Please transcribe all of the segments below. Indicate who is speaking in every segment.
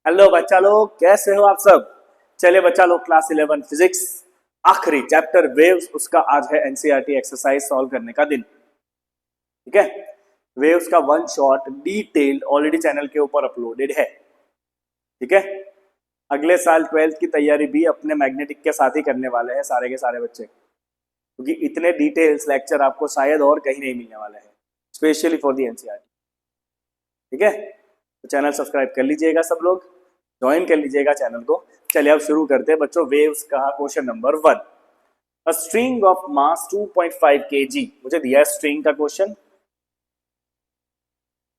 Speaker 1: Hello बच्चा लोग, कैसे हो आप सब। चलिए बच्चा लोग, क्लास 11 फिजिक्स आखिरी चैप्टर वेव्स, उसका आज है एनसीईआरटी एक्सरसाइज सॉल्व करने का दिन। ठीक है, वेव्स का one shot detailed already channel के ऊपर अपलोडेड है। ठीक है, अगले साल 12th की तैयारी भी अपने मैग्नेटिक के साथ ही करने वाले हैं सारे के सारे बच्चे, क्योंकि इतने डिटेल्स लेक्चर आपको शायद और कहीं नहीं मिलने वाले हैं, स्पेशली फॉर दी एनसीईआरटी। ठीक है, तो चैनल सब्सक्राइब कर लीजिएगा, सब लोग ज्वाइन कर लीजिएगा चैनल को। चलिए अब शुरू करते हैं बच्चों, वेव्स का question number 1। A string of mass 2.5 kg, मुझे दिया है स्ट्रिंग का क्वेश्चन,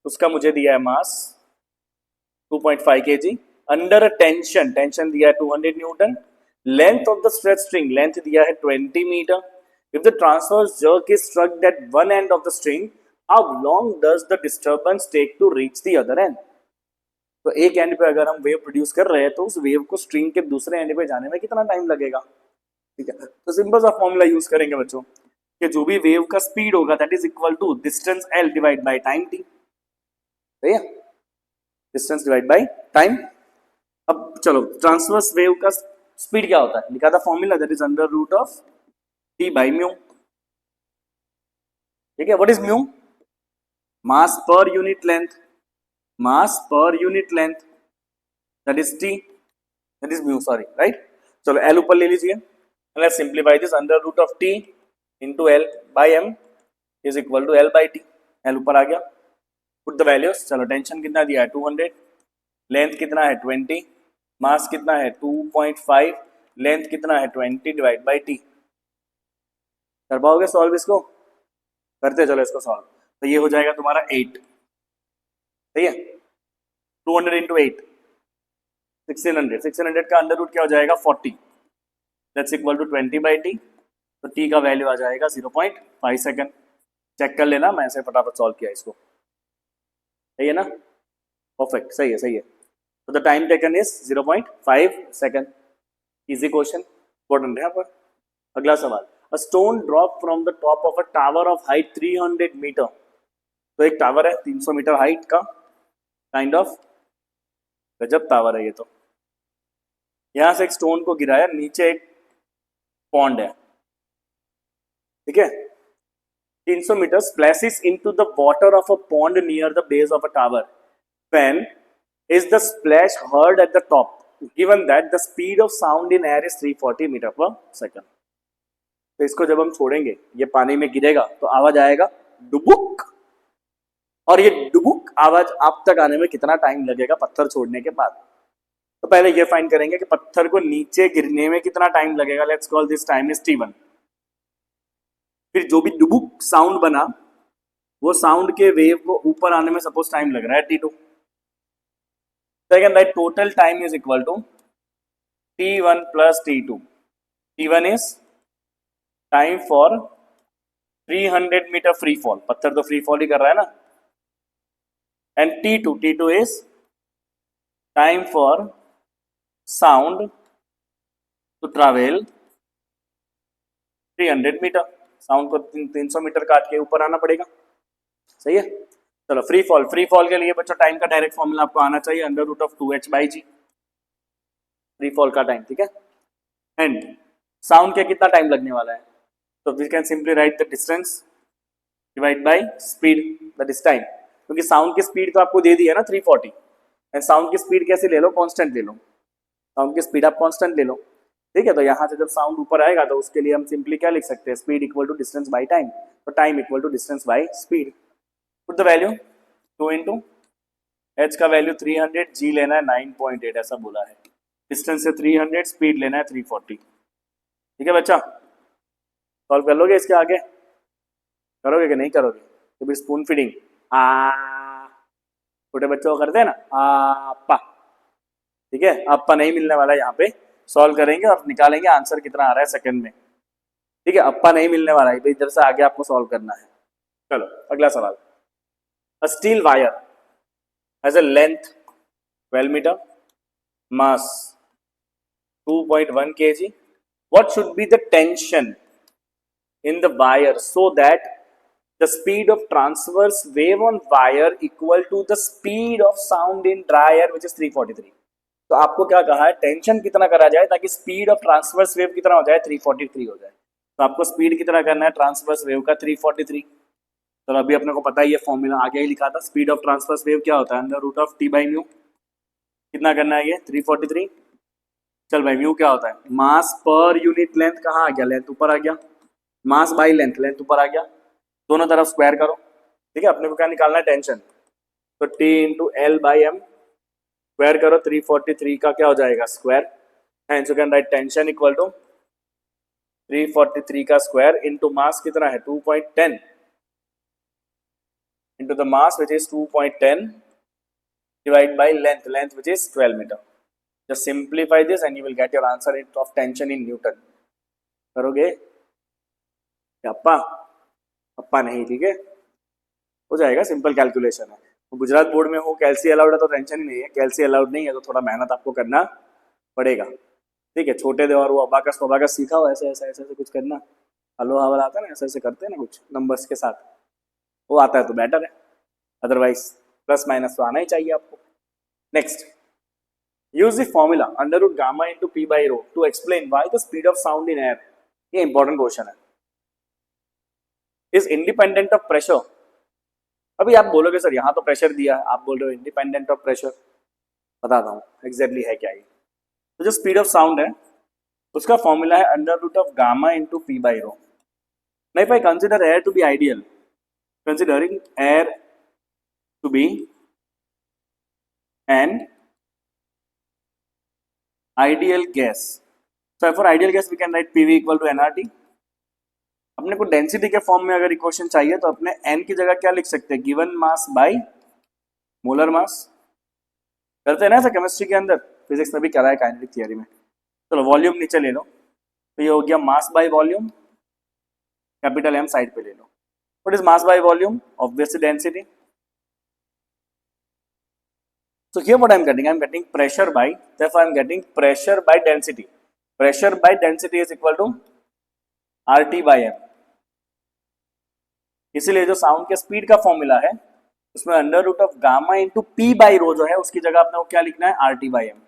Speaker 1: उसका मुझे दिया है mass 2.5 kg under a tension, tension दिया है 200 newton. Length of the stretch string, length दिया है 20 meter. If the transverse jerk is struck at one end of the string, how long does the disturbance take to reach the other end. तो एक and पे अगर हम wave produce कर रहे हैं तो उस वेव को स्ट्रिंग के दूसरे एंड पे जाने में कितना टाइम लगेगा। ठीक है, तो सिंपल सा फॉर्मूला यूज करेंगे बच्चों कि जो भी वेव का स्पीड होगा that is equal to distance L divide by time T. सही है, डिस्टेंस डिवाइड बाय टाइम। अब चलो, ट्रांसवर्स वेव का स्पीड क्या होता है, लिखा था formula, that is under root of T by mu. ठीक है, व्हाट इज म्यू? मास पर यूनिट लेंथ, मास पर unit length, that is T, that is mu, sorry, right. चलो एल ऊपर ले लीजिए, let's simplify this, under root of T into L by M is equal to L by T. L ऊपर आ गया, put the values. चलो, tension कितना दिया है 200, लेंथ कितना है 20, मास कितना है 2.5, लेंथ कितना है 20 डिवाइड बाई टी। कर पाओगे सॉल्व इसको? करते चलो इसको सॉल्व। तो ये हो जाएगा तुम्हारा 8। सही है, 200 इंटू 8 1600, 1600 का अंडर रूट क्या हो जाएगा 40, that's equal to 20 by t. तो टी का वैल्यू आ जाएगा 0.5 सेकंड। चेक कर लेना, मैं ऐसे फटाफट सॉल्व किया इसको। सही है ना, परफेक्ट, सही है, सही है। तो the time taken is 0.5 second. Easy question, important है यहाँ पर। अगला सवाल, a stone drop from the top of a tower of height 300 metre. तो एक टावर है 300 मीटर हाइट का, काइंड ऑफ गजब टावर है ये तो। यहां से एक स्टोन को गिराया, नीचे एक पॉन्ड है। ठीक है, 300 meters splashes into the water of a pond near the base of a tower. When is the splash heard at the top, given that the speed of sound in air is 340 meter per second? तो इसको जब हम छोड़ेंगे, ये पानी में गिरेगा तो आवाज आएगा डुबुक, और ये डुबुक आवाज आप तक आने में कितना टाइम लगेगा पत्थर छोड़ने के बाद। तो पहले ये फाइंड करेंगे कि पत्थर को नीचे गिरने में कितना टाइम लगेगा। Let's call this time is t1। फिर जो भी डुबुक साउंड बना, वो साउंड के वेव को ऊपर आने में सपोज टाइम लग रहा है t2। Second, right, total time is equal to t1 plus t2। t1 is time for 300 metre free fall, पत्थर तो फ्री फॉल ही कर रहा है ना। And t2 is time for sound to travel 300 metre. Sound को 300 मीटर काट के ऊपर आना पड़ेगा। सही है, चलो फ्री फॉल, फ्री फॉल के लिए बच्चों टाइम का डायरेक्ट फॉर्मूला आपको आना चाहिए, under root of 2h by g, free fall का टाइम। ठीक है, एंड साउंड के कितना टाइम लगने वाला है, तो we can simply write the distance divide by speed, that is time. क्योंकि साउंड की स्पीड तो आपको दे दी है ना 340, एंड साउंड की स्पीड कैसे ले लो, कांस्टेंट ले लो, साउंड की स्पीड आप कांस्टेंट ले लो। ठीक है, तो यहाँ से जब साउंड ऊपर आएगा तो उसके लिए हम सिंपली क्या लिख सकते हैं, speed equal to distance by time, तो time equal to distance by speed. Put the value 2 into H का वैल्यू 300, जी लेना है 9.8 ऐसा बोला है, डिस्टेंस है 300, स्पीड लेना है 340। ठीक है बच्चा, सॉल्व कर लोगे इसके आगे, करोगे कि नहीं करोगे? तो भी स्पून फीडिंग छोटे बच्चों को करते हैं ना आपा। ठीक है, अप्पा नहीं मिलने वाला है यहाँ पे, सॉल्व करेंगे और निकालेंगे आंसर कितना आ रहा है सेकंड में। ठीक है, अप्पा नहीं मिलने वाला है, इधर से आगे आपको सॉल्व करना है। चलो अगला सवाल, a steel wire has a length 12 metre, mass 2.1 kg, what should be the tension in the wire so that the speed of transverse wave on wire equal to the speed of sound in dry air which is 343? तो आपको क्या कहा है, tension कितना करा जाए ताकि speed of transverse wave कितना हो जाए, 343 हो जाए। तो आपको स्पीड कितना करना है ट्रांसवर्स वेव का, 343। तो अभी अपने को पता ही है, फॉर्मूला आगे ही लिखा था, स्पीड ऑफ ट्रांसवर्स वेव क्या होता है, under root of T by mu. कितना करना है ये, 343। चल भाई, म्यू क्या होता है, मास पर यूनिट लेंथ। कहाँ आ गया, लेंथ ऊपर आ गया, मास बाई लेंथ, लेंथ ऊपर आ गया, दोनों तरफ स्क्वायर करो। ठीक है, अपने को क्या निकालना है, टेंशन। तो T into L by M, square करो, 343 का क्या हो जाएगा, square. And you can write tension equal to 343 का स्क्वायर इंटू मास कितना है 2.10 into the mass which is 2.10 divided by length, length which is 12 meter. Just simplify this and you will get your answer of tension in Newton. करोगे अप्पा, अप्पा नहीं, ठीक है, हो जाएगा, simple calculation है। तो गुजरात बोर्ड में हो, कैलसी अलाउड है तो टेंशन ही नहीं है, कैलसी अलाउड नहीं है तो थोड़ा मेहनत आपको करना पड़ेगा। ठीक है, छोटे दे और वो अबाकस वबाकस सीखा हो, ऐसे ऐसे ऐसे ऐसे कुछ करना, हलो हवल आता है ना, ऐसे ऐसे करते हैं ना कुछ नंबर्स के साथ, वो आता है तो बेटर है, अदरवाइज प्लस माइनस तो आना ही चाहिए आपको। Next, use the formula under root gamma into p by rho to explain why the speed of sound in air, ये इंपॉर्टेंट क्वेश्चन है, is independent of pressure। अभी आप बोलोगे सर यहाँ तो प्रेशर दिया है, आप बोल रहे हो इंडिपेंडेंट ऑफ प्रेशर, बताता हूँ एग्जैक्टली है क्या ये। तो जो स्पीड ऑफ साउंड है उसका फॉर्मूला है under root of gamma into P by rho. Now if I consider air to be ideal, considering air to be an ideal gas, so for ideal gas we can write PV equal to nRT। अपने को density के form में अगर equation चाहिए तो अपने n की जगह क्या लिख सकते हैं, given mass by molar mass. करते हैं ना ऐसा केमिस्ट्री के अंदर, फिजिक्स में भी करा है, काइनेटिक थियरी में। चलो वॉल्यूम नीचे ले लो, तो ये हो गया mass by volume, capital M side पे ले लो। What is mass by volume, obviously density. So here what I am getting, I am getting pressure by, therefore I am getting pressure by density. Pressure by density is equal to RT by M। इसीलिए जो sound के speed का formula है उसमें under root of gamma into P by rho जो है उसकी जगह आपने वो क्या लिखना है, RT by M।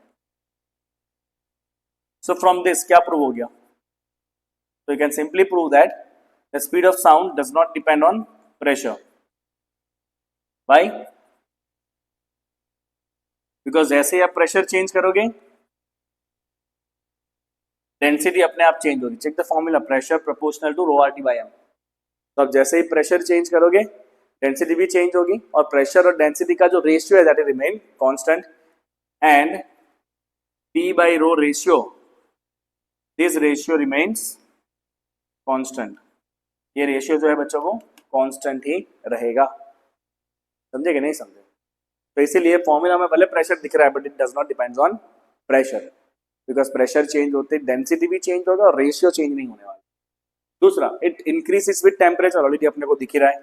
Speaker 1: So from this क्या प्रूव हो गया, तो you can simply prove that the speed of sound does not depend on pressure. By, because जैसे ही आप प्रेशर चेंज करोगे डेंसिटी अपने आप चेंज होगी। Check the formula, pressure proportional to rho RT by M। तो अब जैसे ही प्रेशर चेंज करोगे डेंसिटी भी चेंज होगी, और प्रेशर और डेंसिटी का जो रेशियो है that is remain constant, and P by rho ratio, this ratio remains constant. ये रेशियो जो है बच्चों को कांस्टेंट ही रहेगा, समझे कि नहीं समझे। तो इसीलिए फॉर्मूला में भले प्रेशर दिख रहा है but it does not depends on pressure, because pressure change होते डेंसिटी भी चेंज होगा और रेशियो चेंज नहीं होने वाला। दूसरा, it increases with temperature, already अपने को दिख ही रहा है,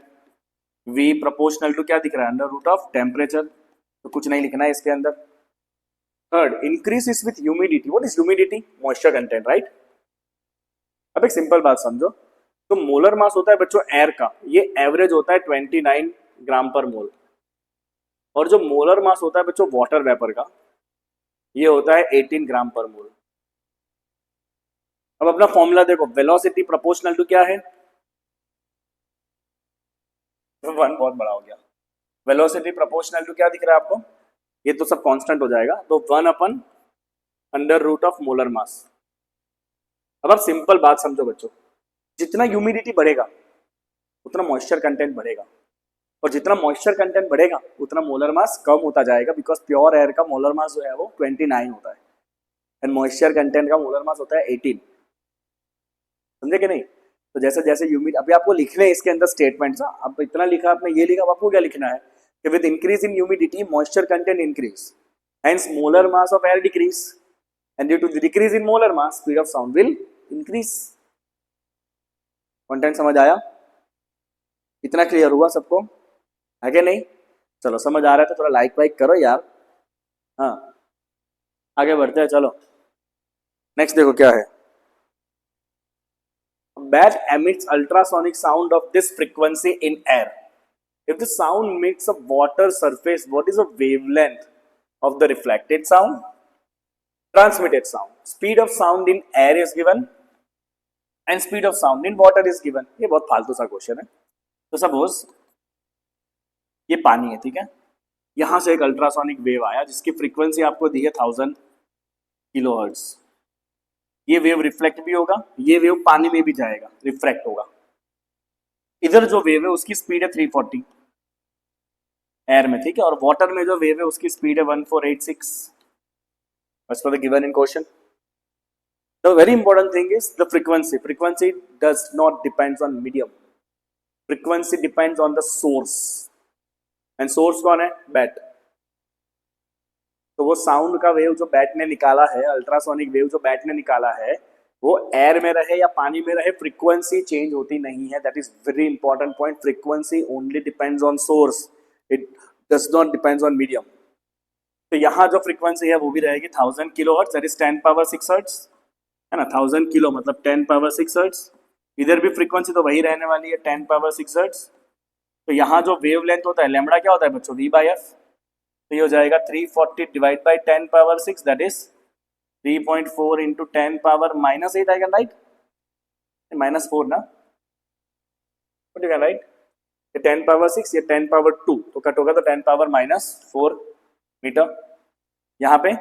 Speaker 1: V प्रोपोर्शनल टू क्या दिख रहा है, अंडर रूट ऑफ टेम्परेचर, तो कुछ नहीं लिखना है इसके अंदर। Third, increases with humidity. What is humidity, moisture content, right. अब एक सिंपल बात समझो, तो मोलर मास होता है बच्चों एयर का, ये एवरेज होता है 29 ग्राम पर मोल, और जो मोलर मास होता है बच्चों वाटर वेपर का, ये होता है 18 ग्राम पर मोल। अब अपना फॉर्मूला देखो, वेलोसिटी प्रोपोर्शनल टू क्या है, वन बहुत बड़ा हो गया, वेलोसिटी प्रोपोर्शनल टू क्या दिख रहा है आपको, ये तो सब कांस्टेंट हो जाएगा, तो 1 अपन under root of molar mass. अब आप सिंपल बात समझो बच्चों, जितना ह्यूमिडिटी बढ़ेगा उतना मॉइस्चर कंटेंट बढ़ेगा, और जितना मॉइस्चर कंटेंट बढ़ेगा उतना मोलर मास कम होता जाएगा, बिकॉज प्योर एयर का मोलर मास जो है वो 29 होता है, एंड मॉइस्चर कंटेंट का मोलर मास होता है 18। समझे कि नहीं। तो जैसे जैसे ह्यूमिड, अभी आपको लिखने इसके अंदर स्टेटमेंट्स, अब इतना लिखा आपने, ये लिखा, अब आपको क्या लिखना है कि with increase in humidity moisture content increase, hence molar mass of air decrease, and due to decrease in molar mass speed of sound will increase. Content समझ आया, इतना क्लियर हुआ सबको, है कि नहीं। चलो समझ आ रहा है तो थोड़ा लाइक वाइक करो यार। हाँ, आगे बढ़ते हैं, चलो नेक्स्ट देखो क्या है। Bat emits ultrasonic sound of this frequency in air. If the sound meets a water surface, what is the wavelength of the reflected sound? Transmitted sound. Speed of sound in air is given and speed of sound in water is given. ये बहुत फालतू सा question है. तो suppose ये पानी है, ठीक है, यहां से एक अल्ट्रासोनिक वेव आया जिसकी फ्रीक्वेंसी आपको दी है 1000 किलोहर्ट्ज. ये वेव रिफ्लेक्ट भी होगा, ये वेव पानी में भी जाएगा, रिफ्रैक्ट होगा. इधर जो वेव है उसकी स्पीड है 340 एयर में, ठीक है, और वाटर में जो वेव है उसकी स्पीड है 1486 as per the given in question. The very important thing is the frequency. Frequency does not depends on medium. Frequency depends on the source. And source कौन है? बैट. तो वो साउंड का वेव जो bat ने निकाला है, अल्ट्रासोनिक वेव जो बैट ने निकाला है, वो एयर में रहे या पानी में रहे, फ्रीक्वेंसी चेंज होती नहीं है. That is very important point. Frequency only depends on source, it does not depends on medium. तो यहाँ जो फ्रीक्वेंसी है वो भी रहेगी 1000 kilohertz, that is 10 power 6 hertz, है ना. 1000 किलो मतलब 10 पावर 6 हर्ट्ज. इधर भी फ्रीक्वेंसी तो वही रहने वाली है 10 पावर 6 हर्ट्ज. तो यहाँ जो वेव लेंथ होता है लैम्बडा क्या होता है बच्चों? v by F. तो ये हो जाएगा 340 divide by 10 power 6, that is 3.4 into 10 power minus 8. I can right -4 ना, व्हाट यू कैन राइट, ये 10 पावर 6, ये 10 पावर 2, तो कट होगा तो 10 पावर -4 मीटर. यहाँ पे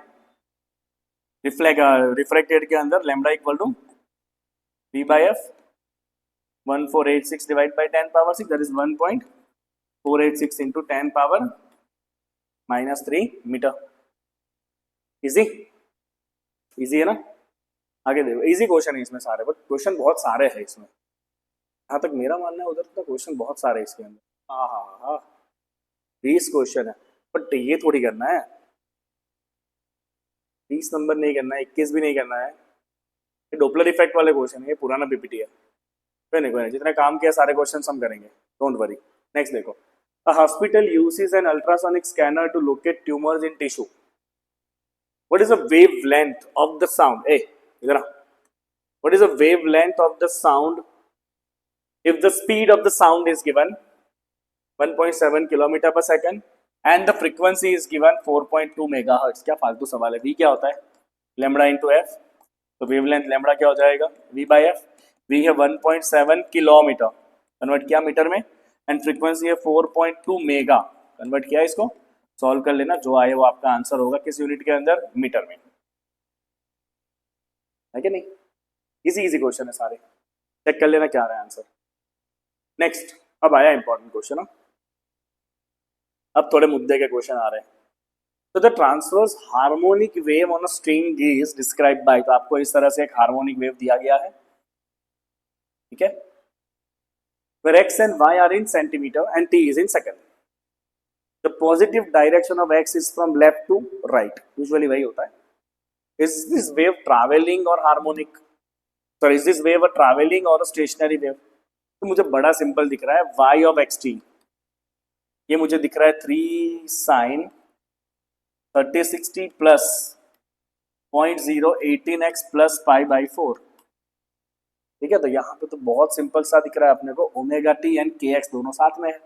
Speaker 1: रिफ्रैक्टेड के अंदर lambda equal to v by f 1486 divide by 10 power 6, that is 1.486 into 10 power -3 metre. Easy easy है ना. आगे देखो, इजी क्वेश्चन है इसमें सारे, बट क्वेश्चन बहुत सारे हैं इसमें. जहाँ तक मेरा मानना है उधर तो क्वेश्चन बहुत सारे हैं इसके अंदर. हाँ 20 क्वेश्चन है, बट ये थोड़ी करना है 20 नंबर नहीं करना है, 21 भी नहीं करना है. ये डोपलर इफेक्ट वाले क्वेश्चन है, ये पुराना पीपीटी है. कोई नहीं, जितने काम किया सारे क्वेश्चन हम करेंगे, डोंट वरी. नेक्स्ट देखो, a hospital uses an ultrasonic scanner to locate tumors in tissue. What is the wavelength of the sound? Hey, idhar aa. What is the wavelength of the sound if the speed of the sound is given 1.7 km per second and the frequency is given 4.2 megahertz? क्या फालतू सवाल है. v क्या होता है? Lambda into F. तो wavelength lambda क्या हो जाएगा? v by F. v है 1.7 किलोमीटर, कन्वर्ट किया मीटर में, एंड फ्रीक्वेंसी है 4.2 मेगा, कन्वर्ट किया. इसको सॉल्व कर लेना, जो आए वो आपका आंसर होगा. किस यूनिट के अंदर? मीटर में, है कि नहीं. इजी इजी क्वेश्चन है सारे, चेक कर लेना क्या आ रहा है आंसर. नेक्स्ट, अब आया इंपॉर्टेंट क्वेश्चन. अब थोड़े मुद्दे के क्वेश्चन आ रहे हैं. तो the transverse harmonic wave on a string is described bye. तो आपको इस तरह से एक हार्मोनिक वेव दिया गया है, ठीक है, where x and y are in centimeter and t is in second. The positive direction of x is from left to right. Usually वही होता है. Is this wave traveling or harmonic? Sorry, is this wave a traveling or a stationary wave? तो मुझे बड़ा simple दिख रहा है y of xt. ये मुझे दिख रहा है 3 sin 3060 plus 0.018x plus pi by 4. ठीक है, तो यहाँ पे तो बहुत सिंपल सा दिख रहा है अपने को. ओमेगा टी एंड के एक्स दोनों साथ में है,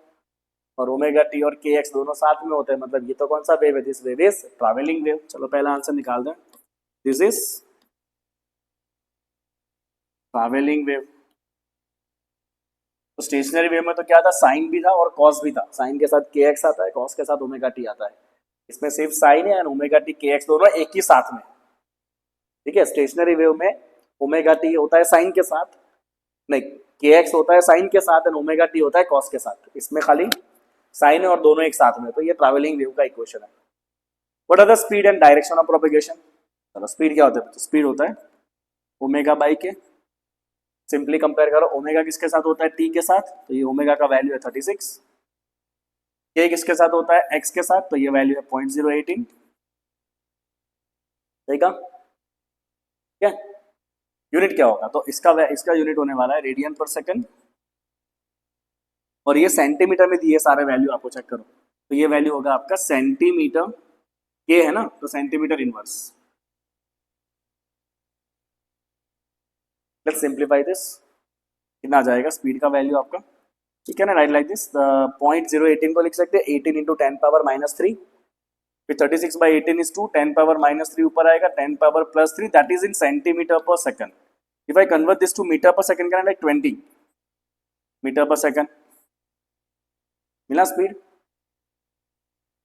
Speaker 1: और ओमेगा टी और के एक्स दोनों साथ में होते हैं, मतलब ये तो कौन सा वेव है? This wave is travelling wave. चलो पहला आंसर निकाल दें. This is travelling wave. तो स्टेशनरी वेव में तो क्या था? साइन भी था और कॉस भी था. साइन के साथ के एक्स आता है, कॉस के साथ ओमेगा टी आता है. इसमें सिर्फ साइन है एंड ओमेगा टी के एक्स दोनों एक ही साथ में, ठीक है. स्टेशनरी वेव में ओमेगा टी होता है साइन के साथ, नहीं, के एक्स होता है साइन के साथ एंड ओमेगा टी होता है कॉस के साथ. इसमें खाली साइन है और दोनों एक साथ में. तो ये ट्रैवलिंग वेव का इक्वेशन है. What are the speed and direction of propagation? चलो स्पीड क्या होता है? तो स्पीड होता है omega by k. Simply compare करो, ओमेगा किसके साथ होता है? टी के साथ. तो ये ओमेगा का वैल्यू है 36. के किसके साथ होता है? एक्स के साथ. तो ये वैल्यू है 0.018. ठीक है, क्या यूनिट क्या होगा? तो इसका यूनिट होने वाला है रेडियन पर सेकंड, और ये सेंटीमीटर में दिए सारे वैल्यू आपको चेक करो. तो ये वैल्यू होगा आपका सेंटीमीटर. के है ना, तो centimetre inverse. Let's simplify this. कितना आ जाएगा स्पीड का वैल्यू आपका? ठीक है ना, राइट लाइक दिस. 0.018 को लिख सकते हैं 18 इंटू 10 पावर -3. फिर 36/18 is 2, 10 पावर -3 ऊपर आएगा, 10 power +3, that is in centimetre per second. If I convert this to metre per second can like 20 metre per second. मिला स्पीड.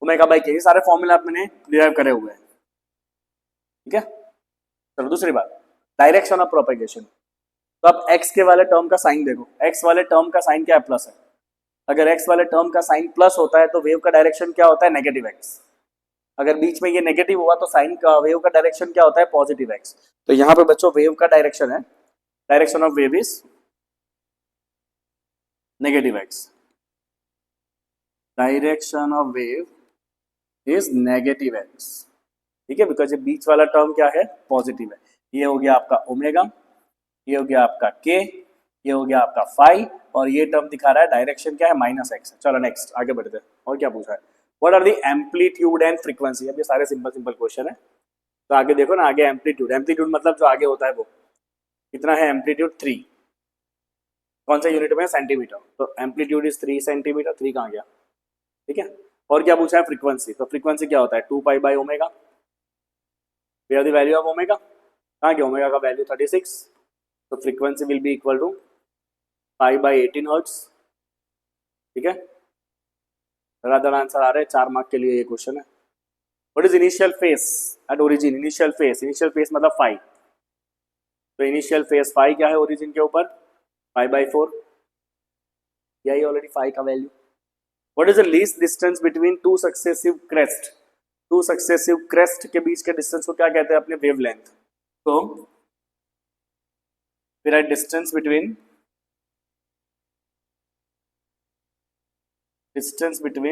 Speaker 1: ओमेगा बाई के, ये सारे फॉर्मूला आपने डिराइव करे हुए हैं. ठीक है. चलो दूसरी बात, डायरेक्शन ऑफ प्रोपेगेशन. तो अब x के वाले टर्म का साइन देखो, x वाले टर्म का साइन क्या है? प्लस है. अगर x वाले टर्म का साइन प्लस होता है तो वेव का डायरेक्शन क्या होता है? Negative x. अगर बीच में ये नेगेटिव हुआ तो साइन का वेव का डायरेक्शन क्या होता है? Positive x. तो यहाँ पे बच्चों वेव का डायरेक्शन है, direction of wave is negative x. Direction of wave is negative x. ठीक है, बिकॉज ये बीच वाला टर्म क्या है? पॉजिटिव है. ये हो गया आपका ओमेगा, ये हो गया आपका k, ये हो गया आपका फाई, और ये टर्म दिखा रहा है डायरेक्शन क्या है? -x. चलो नेक्स्ट आगे बढ़ते हैं. और क्या पूछा है? What are the amplitude and frequency. अब ये सारे सिंपल सिंपल क्वेश्चन है. तो आगे देखो ना, आगे एम्पलीट्यूड. एम्पलीट्यूड मतलब जो आगे होता है वो कितना है? एम्पलीट्यूड 3. कौन सा यूनिट में? सेंटीमीटर. तो एम्पलीट्यूड इज 3 सेंटीमीटर. 3 कहाँ गया? ठीक है. और क्या पूछा है? फ्रीक्वेंसी. तो फ्रीक्वेंसी क्या होता है? 2π/ओमेगा. We have the value of omega. कहाँ गया ओमेगा का वैल्यू? 36. तो frequency will be equal to π/18 hertz. ठीक है. धड़ाधड़ आंसर आ रहे हैं. 4 मार्क के लिए ये क्वेश्चन है. What is initial face at origin? Initial face, initial face मतलब फाई. तो इनिशियल फेस फाई क्या है ओरिजिन के ऊपर? π/4. यही ऑलरेडी फाई का value. What is the least distance between two successive crest? Two successive crest के बीच के डिस्टेंस को क्या कहते हैं? अपने वेवलेंथ. तो फिर है डिस्टेंस बिटवीन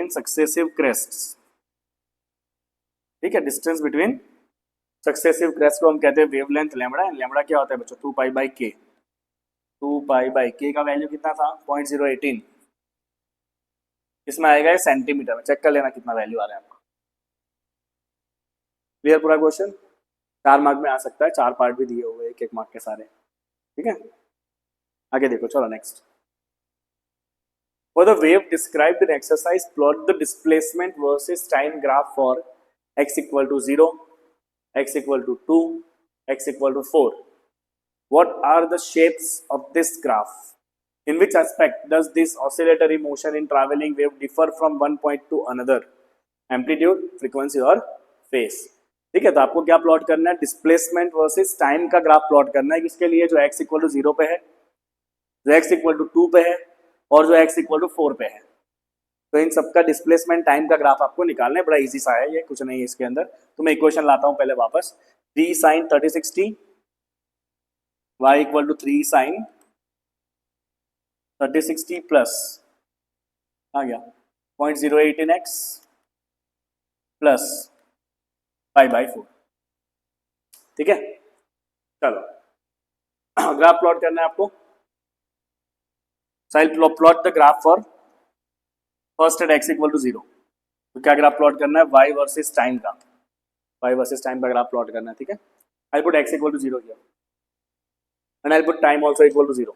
Speaker 1: सक्सेसिव क्रेस्ट्स. ठीक है, डिस्टेंस बिटवीन सक्सेसिव क्रेस्ट को हम कहते हैं वेवलेंथ लैम्बडा. लैम्बडा क्या होता है बच्चों? 2π/k. 2π/k का वैल्यू कितना था? 0.018. इसमें आएगा सेंटीमीटर में. चेक कर लेना कितना वैल्यू आ रहा है आपका. क्लियर पूरा क्वेश्चन? 4 मार्क में आ सकता है. 4 पार्ट भी दिए हुए हैं, 1-1 मार्क के सारे. ठीक है, आगे देखो. चलो next. For the wave described in exercise, plot the displacement versus time graph for x equal to 0, x equal to 2, x equal to 4. What are the shapes of this graph? In which aspect does this oscillatory motion in traveling wave differ from one point to another? Amplitude, frequency और phase. ठीक है, तो आपको क्या plot करना है? Displacement versus time का graph plot करना है. किसके लिए? जो x इक्वल टू 0 पे है, जो x इक्वल टू 2 पे है, और जो x इक्वल टू 4 पे है. तो इन सबका डिस्प्लेसमेंट टाइम का ग्राफ आपको निकालना है. बड़ा इजी सा है ये, कुछ नहीं है इसके अंदर. तो मैं इक्वेशन लाता हूं पहले वापस. 3 sin 3060 y equal to 3 sin 3060 plus आ गया 0.018x प्लस π/4. ठीक है, चलो ग्राफ प्लॉट करना है आपको. So I'll plot the graph for first at x equal to 0. तो क्या ग्राफ प्लॉट करना है? y वर्सेस टाइम का. y वर्सेस टाइम का ग्राफ प्लॉट करना है. ठीक है, I'll put x equal to 0 here and I'll put time also equal to 0.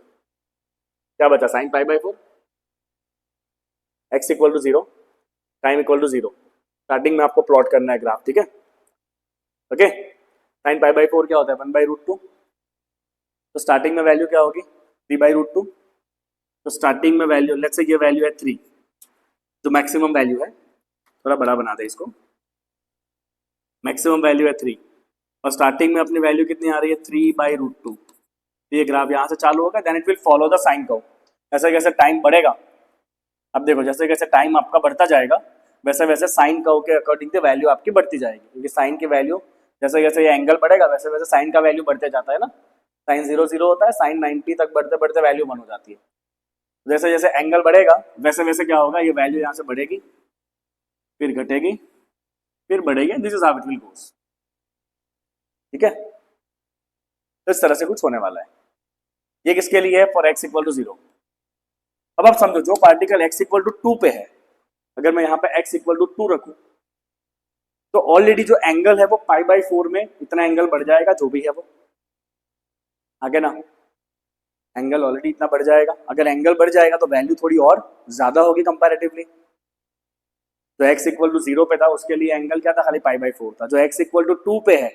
Speaker 1: क्या बचा? sin π/4. x equal to 0, time equal to 0. Starting में आपको प्लॉट करना है ग्राफ. ठीक है, ओके. sin π/4 क्या होता है? 1/√2. तो स्टार्टिंग में वैल्यू क्या होगी? 3/√2. तो स्टार्टिंग में वैल्यू, लेट्स से ये वैल्यू है 3, जो मैक्सिमम वैल्यू है. थोड़ा बड़ा बना दे इसको. मैक्सिमम वैल्यू है 3 और स्टार्टिंग में अपनी वैल्यू कितनी आ रही है? 3/√2. तो ये ग्राफ यहाँ से चालू होगा, then it will follow the sine curve. जैसे जैसे टाइम बढ़ेगा, अब देखो जैसे जैसे टाइम आपका बढ़ता जाएगा वैसे वैसे साइन कर्व के अकॉर्डिंग से वैल्यू आपकी बढ़ती जाएगी. क्योंकि साइन की वैल्यू जैसे जैसे ये एंगल बढ़ेगा वैसे वैसे साइन का वैल्यू बढ़ते जाता है ना. साइन 0 होता है, साइन 90 तक बढ़ते बढ़ते वैल्यू 1 हो जाती है. जैसे जैसे एंगल बढ़ेगा वैसे वैसे क्या होगा? ये वैल्यू यहाँ से बढ़ेगी, फिर घटेगी, फिर बढ़ेगी. This is how it will goes. ठीक है, तो इस तरह से कुछ होने वाला है. ये किसके लिए है? For x equal to 0. अब आप समझो, जो पार्टिकल x इक्वल टू 2 पे है, अगर मैं यहाँ पे x इक्वल टू 2 रखूं तो ऑलरेडी जो एंगल है वो π/4 में इतना एंगल बढ़ जाएगा, जो भी है वो आगे ना. एंगल ऑलरेडी इतना बढ़ जाएगा. अगर एंगल बढ़ जाएगा तो वैल्यू थोड़ी और ज्यादा होगी कंपैरेटिवली. जो x इक्वल टू 0 पे था उसके लिए एंगल क्या था, खाली पाई बाई 4 था। जो x इक्वल टू 2 पे है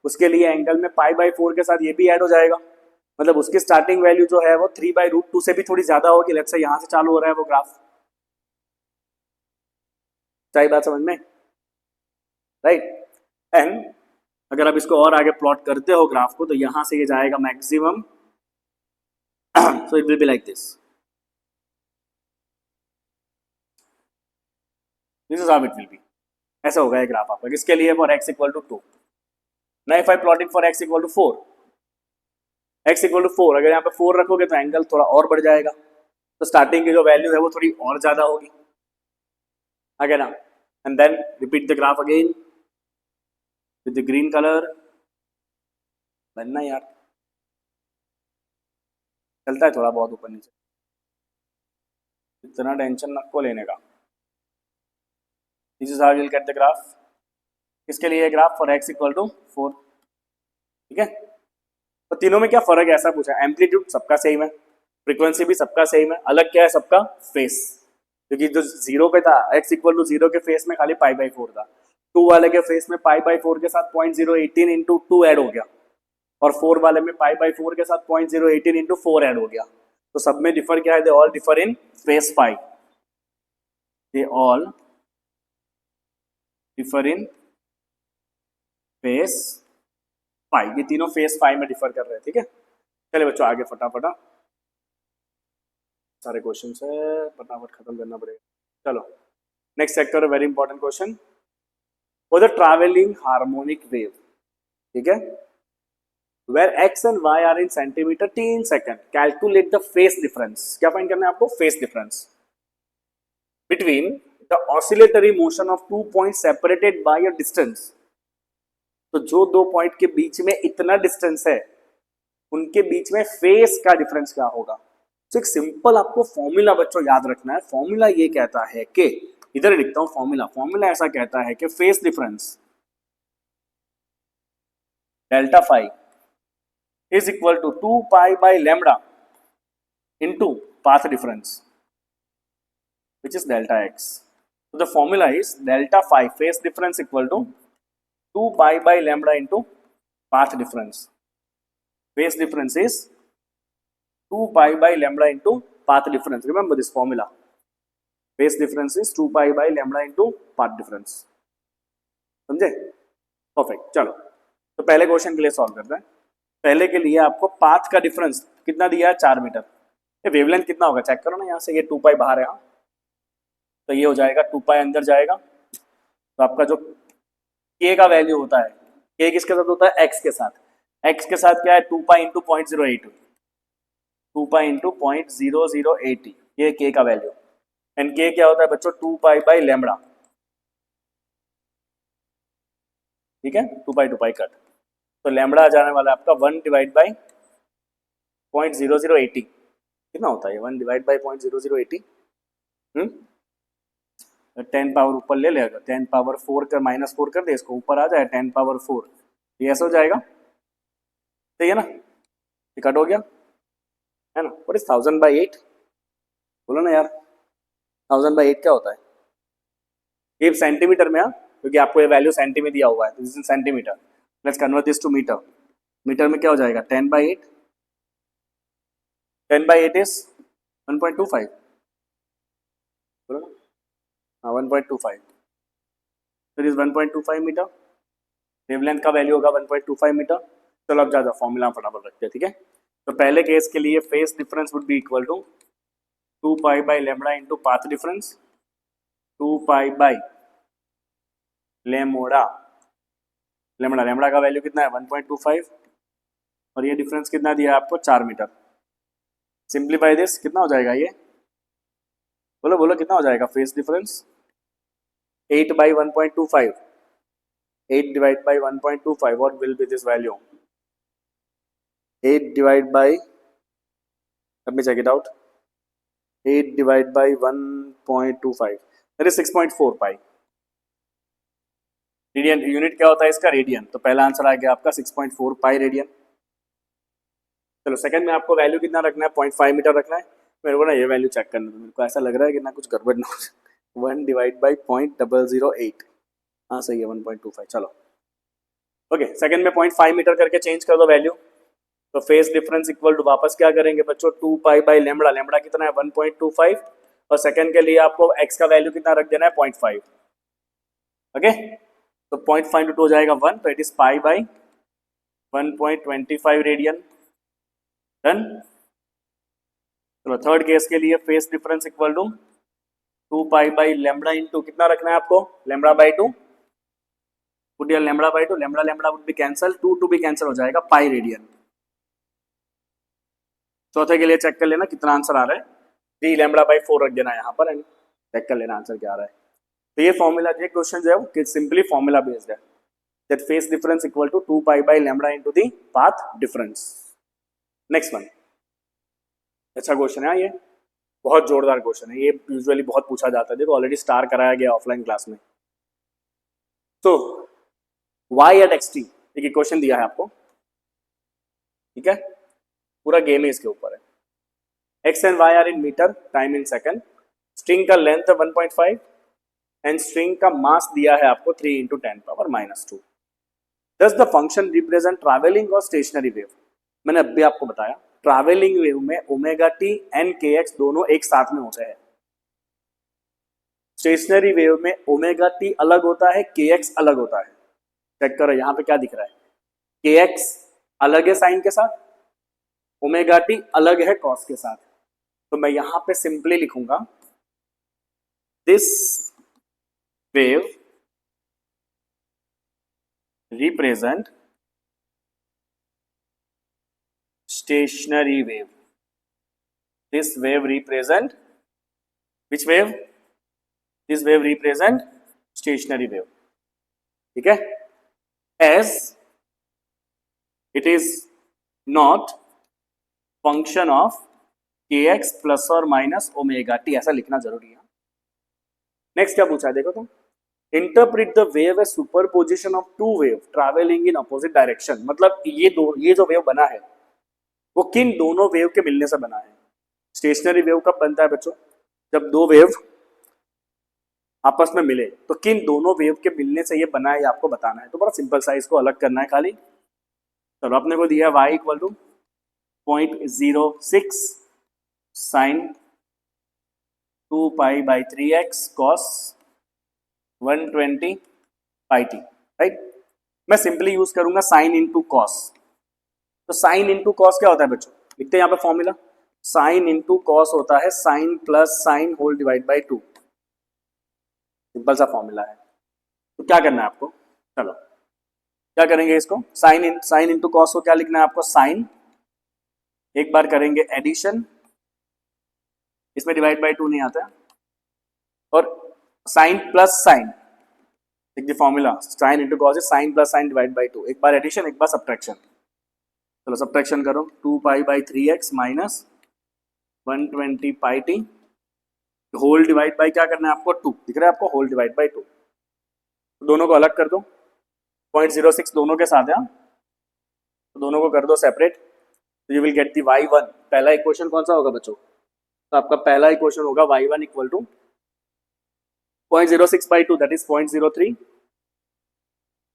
Speaker 1: उसके लिए एंगल में पाई बाई 4 के साथ ये भी ऐड हो जाएगा, मतलब उसकी स्टार्टिंग वैल्यू जो है वो 3/√2 से भी थोड़ी ज्यादा होगी। लेट्स से यहाँ से चालू हो रहा है वो ग्राफ, सही बात समझ में, राइट। एंड अगर आप इसको और आगे प्लॉट करते हो ग्राफ को, तो यहां से ये जाएगा maximum, so it will be like this, this is how it will be. ऐसा होगा ये ग्राफ आपका, किसके लिए, फॉर x इक्वल टू 2। ना if I plot it for x equal to 4, x equal to 4, अगर यहाँ पे 4 रखोगे तो एंगल थोड़ा और बढ़ जाएगा, तो स्टार्टिंग की जो वैल्यू है वो थोड़ी और ज्यादा होगी, आगे ना। And then repeat the graph again with the green colour, बनना यार, चलता है थोड़ा बहुत ऊपर नीचे, इतना टेंशन नको लेने का। This is how you will get the graph, किसके लिए graph, for x equal to 4, ठीक है। तो तीनों में क्या फर्क है ऐसा पूछा, एम्पलीट्यूड सबका सेम है, फ्रीक्वेंसी भी सबका सेम है, अलग क्या है सबका, फेस, क्योंकि जो 0 पे था x इक्वल टू 0 के फेस में खाली पाई बाई 4 था, 2 वाले के फेस में पाई बाई 4 के साथ 0.018 इंटू 2 ऐड हो गया, और 4 वाले में पाई बाई 4 के साथ 0.018 इंटू 4 ऐड हो गया। तो सब में डिफर क्या है, they all differ in phase pi, they all differ in phase pi, ये तीनों फेस पाई में डिफर कर रहे हैं, ठीक है। चलिए बच्चों आगे फटाफट, सारे क्वेश्चन है फटाफट खत्म करना पड़ेगा। चलो next sector, very important question, वो द ट्रैवलिंग हार्मोनिक वेव, ठीक है, where x and y are in centimeter t in second, calculate the phase difference, क्या फाइंड करना है आपको, phase difference between the oscillatory motion of 2 points separated by a distance। तो जो दो point के बीच में इतना डिस्टेंस है उनके बीच में फेस का डिफरेंस क्या होगा। तो एक सिंपल आपको फॉर्मूला बच्चों याद रखना है, फॉर्मूला ये कहता है कि, इधर लिखता हूं फॉर्मूला, फॉर्मूला ऐसा कहता है कि phase difference delta phi is equal to 2 pi by lambda into path difference, which is delta x. So the formula is delta phi phase difference equal to 2 pi by lambda into path difference. Phase difference is 2 pi by lambda into path difference. Remember this formula. Phase difference is 2 pi by lambda into path difference. समझे? Perfect. चलो तो पहले question के लिए solve करते हैं। पहले के लिए आपको पाथ का डिफरेंस कितना दिया है, 4 मीटर। ये वेवलेंथ कितना होगा चेक करो ना, यहाँ से ये 2 पाई बाहर है, तो ये हो जाएगा 2 पाई अंदर जाएगा, तो आपका जो k का वैल्यू होता है, k किसके साथ होता है, x के साथ, x के साथ क्या है 2 पाई इंटू 0.080, 2 पाई इंटू 0.0080, ये k का वैल्यू। एंड k क्या होता है बच्चों, 2 पाई बाई लैम्बडा, ठीक है, 2 पाई कट, तो लैम्बडा आ जाने वाला है आपका 1 डिवाइड बाई 0.0080, कितना होता है 1 डिवाइड बाई 0.0080, 10 पावर ऊपर ले लेगा, 10 पावर 4 कर -4 कर दे, इसको ऊपर आ जाए 10 पावर 4, ये ऐसा हो जाएगा, सही है ना, ये कट हो गया है ना। और इस 1000/8 बोलो ना यार, 1000/8 क्या होता है, ये सेंटीमीटर में, क्योंकि आपको ये वैल्यू सेंटी में दिया हुआ है, this is centimetre, let's convert this to metre. Metre में क्या हो जाएगा 10/8, 10/8 इज 1.25, बोलो ना, हाँ 1.25, फिर इज 1.25 मीटर, वेवलेंथ का वैल्यू होगा 1.25 मीटर। चलो अब ज़्यादा फॉर्मूला फटाफट रखते हैं, ठीक है। तो पहले केस के लिए phase difference would be equal to 2 pi by lambda into path difference, 2 pi by lambda, lambda का वैल्यू कितना है 1.25, और ये डिफरेंस कितना दिया है आपको 4 मीटर। सिंप्लीफाई दिस, कितना हो जाएगा ये, बोलो बोलो कितना हो जाएगा phase difference, 8/1.25, 8 divided by 1.25, what will be this value, 8 divided by, let me check it out, 8 divided by 1.25, that is 6.4 pi radian. Unit क्या होता है इसका, रेडियन, तो पहला आंसर आ गया आपका 6.4 पाई रेडियन। चलो सेकंड में आपको वैल्यू कितना रखना है, 0.5 मीटर रखना है। मेरे को ना ये वैल्यू चेक करना है, मेरे को ऐसा लग रहा है कि ना कुछ गड़बड़ ना हो, 1 डिवाइड बाई 0.008, हाँ सही है 1.25। चलो ओके, सेकंड में 0.5 मीटर करके चेंज कर दो वैल्यू। तो फेस डिफरेंस इक्वल टू वापस क्या करेंगे बच्चों, 2 पाई बाई लेमड़ा, लेमड़ा कितना है 1.25, और सेकंड के लिए आपको x का वैल्यू कितना रख देना है 0.5। ओके, तो 0.5 टू हो जाएगा 1, तो it is pi by 1.25 radian. Done. चलो थर्ड केस के लिए phase difference equal to 2 pi by lambda into कितना रखना है आपको, lambda by 2, would be lambda by 2, lambda lambda would be cancel, 2 2 भी कैंसिल हो जाएगा, पाई रेडियन। चौथे के लिए चेक कर लेना कितना आंसर आ रहा है, डी लेमड़ा बाई 4 रख देना यहाँ पर एंड चेक कर लेना आंसर क्या आ रहा है। तो ये फॉर्मूला, ये क्वेश्चन जो है वो सिंपली फॉर्मूला बेस्ड है, that phase difference equal to 2 pi by lambda into the path difference. Next one, अच्छा क्वेश्चन है ये, बहुत जोरदार क्वेश्चन है ये, यूजुअली बहुत पूछा जाता है, देखो ऑलरेडी स्टार कराया गया ऑफलाइन क्लास में। तो y एट एक्स टी, एक इक्वेशन दिया है आपको, ठीक है, पूरा गेम है इसके ऊपर है। x and y are in metre, time in second, string का लेंथ है 1.5 एंड स्ट्रिंग का मास दिया है आपको 3 इंटू 10⁻²। दस द फंक्शन रिप्रेजेंट ट्रैवलिंग और स्टेशनरी वेव। मैंने अभी आपको बताया ट्रैवलिंग वेव में ओमेगा टी एंड के एक्स दोनों एक साथ में होते हैं, स्टेशनरी वेव में ओमेगा टी अलग होता है, के एक्स अलग होता है। चेक करो यहाँ पे क्या दिख रहा है, के एक्स अलग है साइन के साथ, ओमेगा टी अलग है कॉस के साथ। तो मैं यहां पे सिंपली लिखूंगा this wave represent stationary wave, this wave represent which wave, this wave represent stationary wave, ठीक है, as it is not function of k x plus और माइनस ओमेगा टी, ऐसा लिखना जरूरी है। नेक्स्ट क्या पूछा है देखो तो, interpret the wave a superposition of two wave travelling in opposite direction. मतलब ये जो वेव बना है वो किन दोनों वेव के मिलने से बना है। स्टेशनरी वेव कब बनता है बच्चों, जब दो वेव आपस में मिले, तो किन दोनों वेव के मिलने से ये बना है ये आपको बताना है। तो बड़ा सिंपल सा, इसको अलग करना है खाली। चलो अपने को दिया है y equal to 0.06 sine 2 pi by 3x cos 120 pi t, right. मैं सिंपली यूज करूंगा साइन इंटू कॉस। तो साइन इंटू कॉस क्या होता है बच्चों, लिखते हैं यहाँ पे फॉर्मूला, साइन इंटू कॉस होता है sine plus sine whole divide by 2, simple सा फॉर्मूला है। तो क्या करना है आपको, चलो क्या करेंगे इसको, साइन इंटू कॉस को क्या लिखना है आपको, साइन, एक बार करेंगे एडिशन, इसमें डिवाइड बाई 2 नहीं आता है, और साइन प्लस साइन, लिख the formula, sign into cos is sine plus sign divide by 2, एक बार एडिशन एक बार सब्ट्रैक्शन। चलो सब्ट्रैक्शन करो, 2 pi by 3x minus 120 pi t, whole divide by क्या करना है आपको 2, दिख रहा है आपको, होल डिवाइड बाई 2। दोनों को अलग कर दो, 0.06 दोनों के साथ है, तो दोनों को कर दो सेपरेट, तो you will get the y1। पहला इक्वेशन कौन सा होगा बच्चों, तो आपका पहला इक्वेशन होगा y1 equal to 0.06 by 2 that is 0.03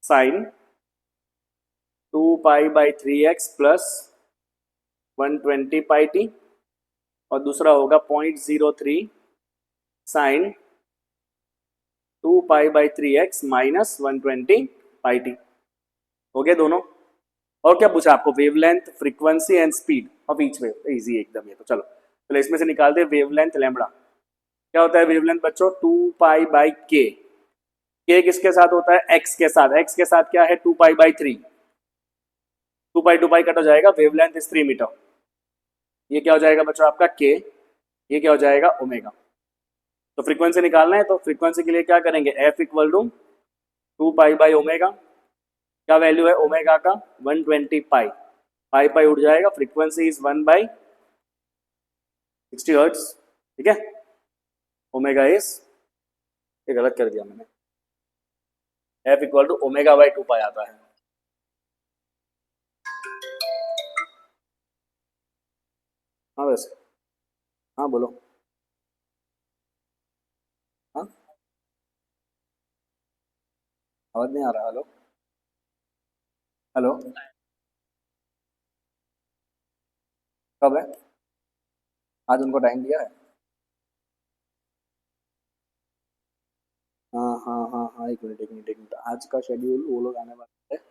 Speaker 1: sine 2 pi by 3x plus 120 pi t, और दूसरा होगा 0.03 sine 2 pi by 3x minus 120 pi t. हो गया दोनों। और क्या पूछा आपको, wavelength, frequency and speed of each wave, easy एकदम ये। तो चलो इसमें से निकालते हैं वेवलेंथ लैम्बडा। क्या होता है वेवलेंथ बच्चों, 2 पाई बाई के किसके साथ होता है, x के साथ, x के साथ क्या है 2 पाई बाई 3, 2 पाई कट हो जाएगा, वेवलेंथ इज 3 मीटर। ये क्या हो जाएगा बच्चों आपका k, ये क्या हो जाएगा ओमेगा। तो फ्रीक्वेंसी निकालना है, तो फ्रीक्वेंसी के लिए क्या करेंगे, f equal to 2 pi by omega, क्या वैल्यू है ओमेगा का 120 पाई, पाई पाई उड़ जाएगा, फ्रीक्वेंसी इज 1/60 हर्ट्ज, ठीक है। ओमेगा इज, ये गलत कर दिया मैंने, f equal to omega by 2 pi आता है। हाँ वैसे, हाँ बोलो, हाँ आवाज नहीं आ रहा? हेलो हेलो, कब है? आज उनको टाइम दिया है? हाँ हाँ हाँ हाँ, एक मिनट, आज का शेड्यूल वो लोग आने वाले हैं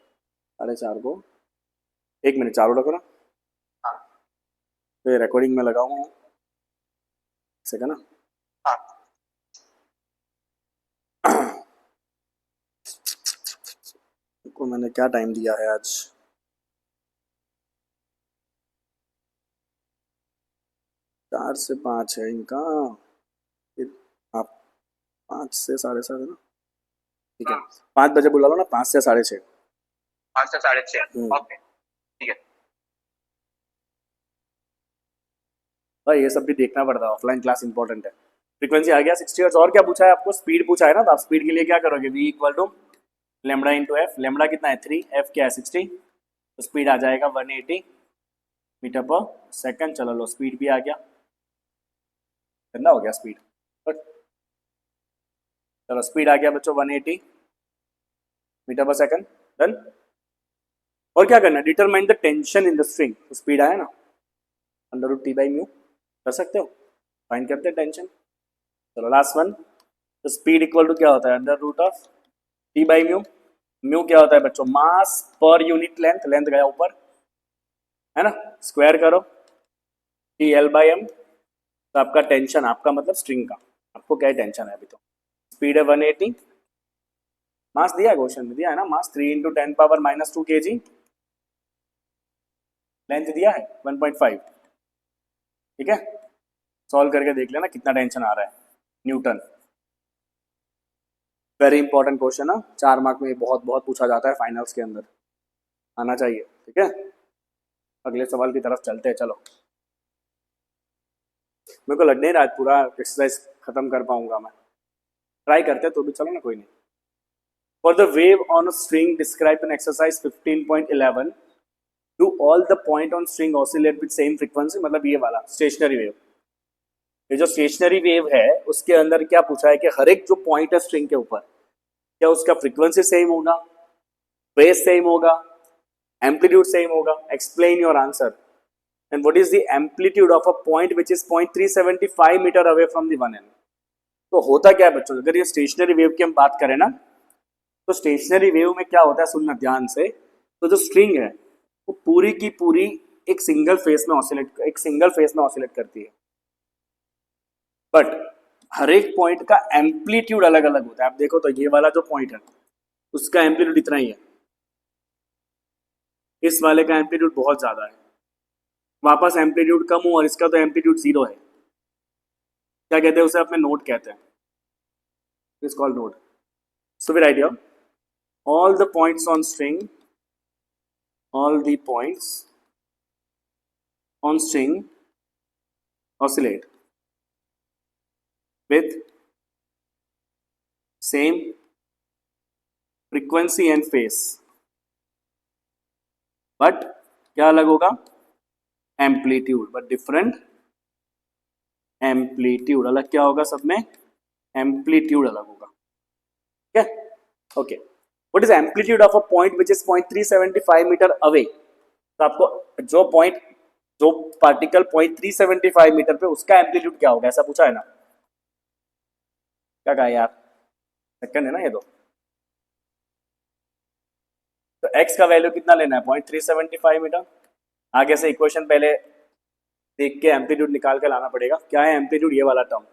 Speaker 1: 4:30 को। एक मिनट, चालू रखो ना। हाँ, तो ये रिकॉर्डिंग में लगाऊंगा, सेकंड ना। को मैंने क्या टाइम दिया है आज? 4 से 5 है इनका। फिर आप 5 से 7:30 है ना? ठीक है, 5 बजे बुला लो ना, 5 से 6:30। 5 से 6:30, ओके ठीक है। भाई ये सब भी देखना पड़ता है, ऑफलाइन क्लास इंपॉर्टेंट है। फ्रीक्वेंसी आ गया 60 हर्ट्ज। और क्या पूछा है आपको? स्पीड पूछा है ना, तो आप स्पीड के लिए क्या करोगे? v equal to lambda into f. Lambda कितना है? 3, एफ क्या है? 60। तो स्पीड आ जाएगा 180 मीटर पर सेकंड। चलो लो, स्पीड भी आ गया। कितना हो गया स्पीड? बट चलो, स्पीड आ गया बच्चों 180 मीटर पर सेकंड। डन। और क्या करना है? Determine the tension in the string. तो स्पीड आया ना, under root T by mu. कर सकते हो, फाइंड करते हैं टेंशन। चलो लास्ट वन। तो स्पीड इक्वल टू क्या होता है? Under root of T by mu. Mu क्या होता है बच्चों? मास पर यूनिट लेंथ। लेंथ गया ऊपर, है ना? स्क्वायर करो टी एल बाई एम। तो आपका टेंशन, आपका मतलब स्ट्रिंग का, आपको क्या टेंशन है अभी? तो स्पीड है 180। मास दिया है, क्वेश्चन में दिया है ना, मास 3 × 10⁻⁻2 kg। लेंथ दिया है 1.5। ठीक है, सॉल्व करके देख लेना कितना टेंशन आ रहा है। न्यूटन। वेरी इंपॉर्टेंट क्वेश्चन है, 4 मार्क में बहुत बहुत पूछा जाता है फाइनल्स के अंदर, आना चाहिए। ठीक है, अगले सवाल की तरफ चलते हैं। चलो, मेरे को लग नहीं रहा पूरा एक्सरसाइज खत्म कर पाऊंगा मैं, ट्राई करते हैं तो भी चलो ना, कोई नहीं। For the wave on a string describe in exercise 15.11, do all the point on string oscillate with same frequency. मतलब ये वाला स्टेशनरी वेव, ये जो स्टेशनरी वेव है उसके अंदर क्या पूछा है कि हर एक जो पॉइंट है स्ट्रिंग के ऊपर, क्या उसका फ्रीक्वेंसी सेम होगा, फेज सेम होगा, एम्पलीट्यूड सेम होगा? Explain your answer. And what is the amplitude of a point which is 0.375 metre away from the one end? तो होता क्या है बच्चों, अगर ये स्टेशनरी वेव की हम बात करें ना, तो स्टेशनरी वेव में क्या होता है, सुनना ध्यान से। तो जो स्ट्रिंग है वो पूरी की पूरी एक सिंगल फेस में ऑसिलेट करती है, बट हर एक पॉइंट का एम्पलीट्यूड अलग अलग होता है। आप देखो तो ये वाला जो पॉइंट है उसका एम्पलीट्यूड इतना ही है, इस वाले का एम्पलीट्यूड बहुत ज्यादा है, वापस एम्पलीट्यूड कम हो, और इसका तो एम्पलीट्यूड 0 है। क्या कहते हैं उसे? अपने नोड कहते हैं, is called node. So we write here all the points on string, all the points on string oscillate with same frequency and phase, but क्या अलग होगा? Amplitude, but different amplitude. अलग क्या होगा सब में? एम्पलीट्यूड अलग होगा। ठीक है, okay. What is amplitude of a point which is 0.375 metre away? तो आपको जो पॉइंट, जो पार्टिकल 0.375 मीटर पे, उसका एम्पलीट्यूड क्या होगा, ऐसा पूछा है ना? क्या कहा यार? सेकंड है ना ये दो। तो x का वैल्यू कितना लेना है? 0.375 मीटर। आगे से इक्वेशन पहले देख के एम्पलीट्यूड निकाल के लाना पड़ेगा। क्या है एम्पलीट्यूड? ये वाला टर्म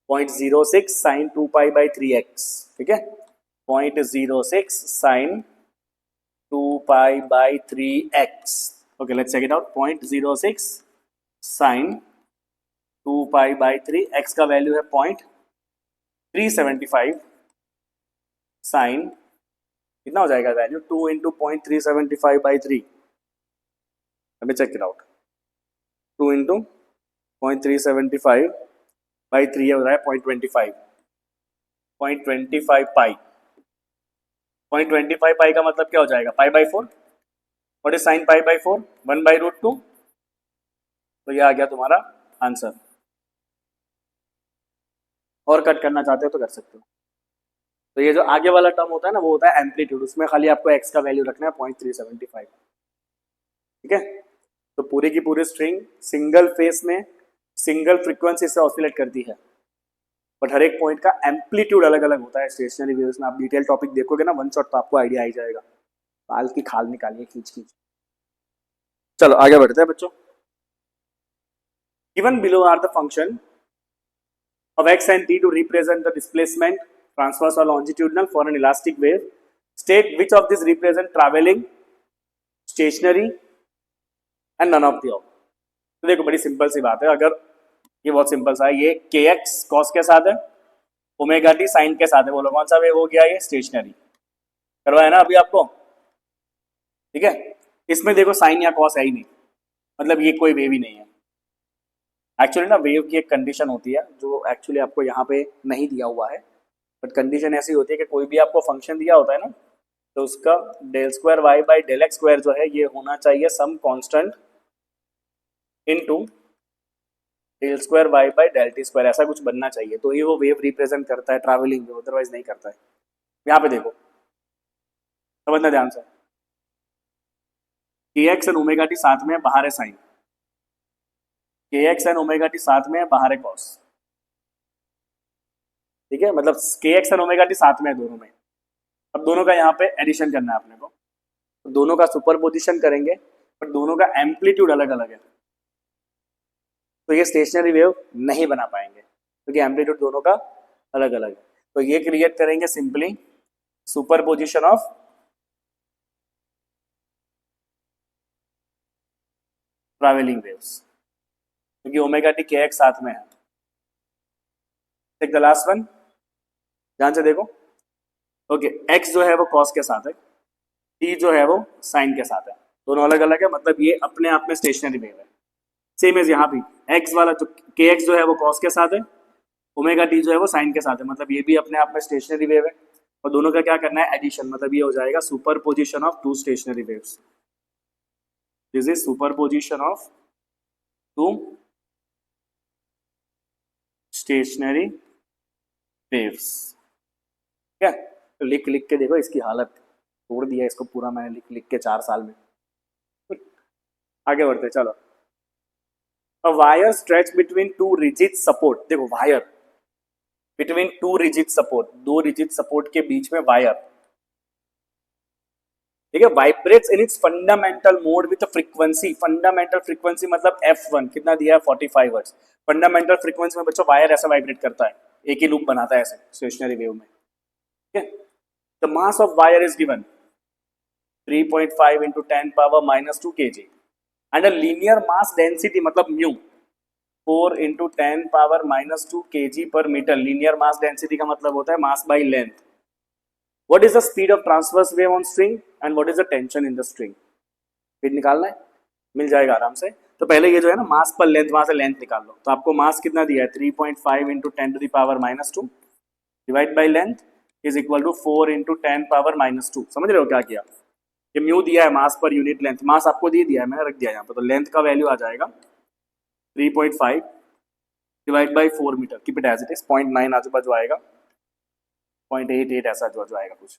Speaker 1: 0.06 साइन 2π/3x। ठीक है, 0.06 sine 2π/3x। Okay, let's check it out. 0.06 sine 2π/3, x का वैल्यू है 0.375 साइन, कितना हो जाएगा वैल्यू? 2 इंटू 0.375/3। अभी चेक इट आउट, 2 इंटू 0.375/3 हो रहा है 0.25, 0.25 पाई। 0.25 पाई का मतलब क्या हो जाएगा? π/4। What is sine π/4? 1/√2। तो ये आ गया तुम्हारा आंसर। और कट करना चाहते हो तो कर सकते हो। तो ये जो आगे वाला टर्म होता है ना वो होता है एम्पलीट्यूड, उसमें खाली आपको एक्स का वैल्यू रखना है 0.375। ठीक है, तो पूरी की पूरी स्ट्रिंग सिंगल फेस में सिंगल फ्रीक्वेंसी से ऑसिलेट करती है, बट हर एक पॉइंट का एम्पलीट्यूड अलग अलग होता है। स्टेशनरी वेव्स में आप डिटेल टॉपिक देखोगे ना वन शॉट तो आपको आइडिया आ ही जाएगा। बाल की खाल निकालिए खींच खींच। चलो आगे बढ़ते हैं बच्चों। Given below are the function of x and t to represent the displacement transverse or longitudinal for an elastic wave. State which of these represent traveling, stationary and none of the above. तो देखो बड़ी simple सी बात है, अगर ये बहुत simple सा है, ये kx cos के साथ है, ओमेगा टी साइन के साथ है, बोलो कौन सा वेव हो गया, ये स्टेशनरी करवाया ना अभी आपको। ठीक है, इसमें देखो साइन या कॉस है ही नहीं, मतलब ये कोई वेव ही नहीं है। एक्चुअली ना वेव की एक कंडीशन होती है जो एक्चुअली आपको यहाँ पे नहीं दिया हुआ है, बट कंडीशन ऐसी होती है कि कोई भी आपको फंक्शन दिया होता है ना तो उसका del square y by del x square जो है ये होना चाहिए some constant into del square y by del t square, ऐसा कुछ बनना चाहिए, तो ये वो वेव रिप्रेजेंट करता है ट्रैवलिंग वेव, अदरवाइज नहीं करता है। यहाँ पे देखो समझना ध्यान से, के एक्स एंड ओमेगा टी साथ में बाहर है साइन, के एक्स एंड ओमेगा टी साथ में बाहर है कॉस। ठीक है, मतलब के एक्स एंड ओमेगा टी साथ में है दोनों में। अब दोनों का यहाँ पे एडिशन करना है अपने को, तो दोनों का सुपरपोजिशन करेंगे, पर दोनों का एम्पलीट्यूड अलग अलग है, तो ये स्टेशनरी वेव नहीं बना पाएंगे क्योंकि एम्पलीट्यूड दोनों का अलग अलग है। तो ये क्रिएट करेंगे simply superposition of travelling waves, क्योंकि ओमेगा टी के एक्स साथ में है। टेक द लास्ट वन, ध्यान से देखो। ओके, एक्स जो है वो कॉस के साथ है, टी जो है वो साइन के साथ है, दोनों अलग अलग है, मतलब ये अपने आप में स्टेशनरी वेव है। सेम एज यहाँ भी एक्स वाला जो के एक्स जो है वो कॉस के साथ है, ओमेगा टी जो है वो साइन के साथ है, मतलब ये भी अपने आप में स्टेशनरी वेव है, और दोनों का क्या करना है एडिशन, मतलब ये हो जाएगा superposition of two stationary waves. This is superposition of two stationary waves. ठीक है, तो लिख लिख के देखो इसकी हालत तोड़ दिया इसको पूरा मैंने लिख लिख के 4 साल में। आगे बढ़ते चलो। A wire stretched between two rigid support, देखो wire between two rigid support, दो रिजिड सपोर्ट के बीच में वायर, ठीक है, vibrates in its fundamental mode with frequency, fundamental frequency मतलब F1 कितना दिया है 45 हर्ट्ज। फंडामेंटल फ्रीक्वेंसी में बच्चों वायर ऐसा वाइब्रेट करता है, एक ही लूप बनाता है ऐसे स्टेशनरी वेव में। ठीक है, the mass of wire is given 3.5 into 10 power minus 2 kg and a linear mass density मतलब mu 4 into 10 power minus 2 kg per meter। linear mass density का मतलब होता है mass by length। what is the speed of transverse wave on string and what is the tension in the string? Speed निकालना है, मिल जाएगा आराम से। तो पहले ये जो है ना मास पर लेंथ, वहां से लेंथ निकाल लो, तो आपको मास कितना दिया है 3.5 into 10 to the power minus 2 divide by length is equal to 4 into 10 power minus 2। समझ रहे हो क्या किया, ये म्यू दिया है मास पर यूनिट लेंथ, मास आपको दे दिया है मैंने रख दिया यहाँ पर, तो लेंथ का वैल्यू आ जाएगा 3.5 divide by 4 metre, keep it as it is, 0.9 आजू बाजू आएगा, 0.88 ऐसा जो आएगा कुछ।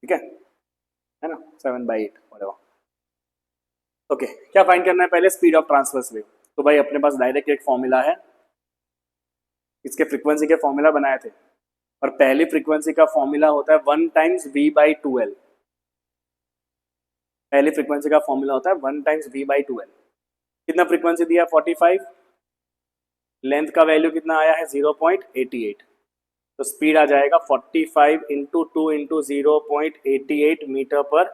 Speaker 1: ठीक है ना, 7/8 whatever। ओके, क्या फाइंड करना है पहले, स्पीड ऑफ ट्रांसवर्स वेव। तो भाई अपने पास डायरेक्ट एक फॉर्मूला है, इसके फ्रीक्वेंसी के फॉर्मूला बनाए थे, और पहली फ्रीक्वेंसी का फॉर्मूला होता है 1 times v/2l। पहली फ्रीक्वेंसी का फॉर्मूला होता है 1 times v/2l। कितना फ्रीक्वेंसी दिया 45, लेंथ का वैल्यू कितना आया है 0.88, तो स्पीड आ जाएगा 45 इंटू 2 इंटू 0.88 मीटर पर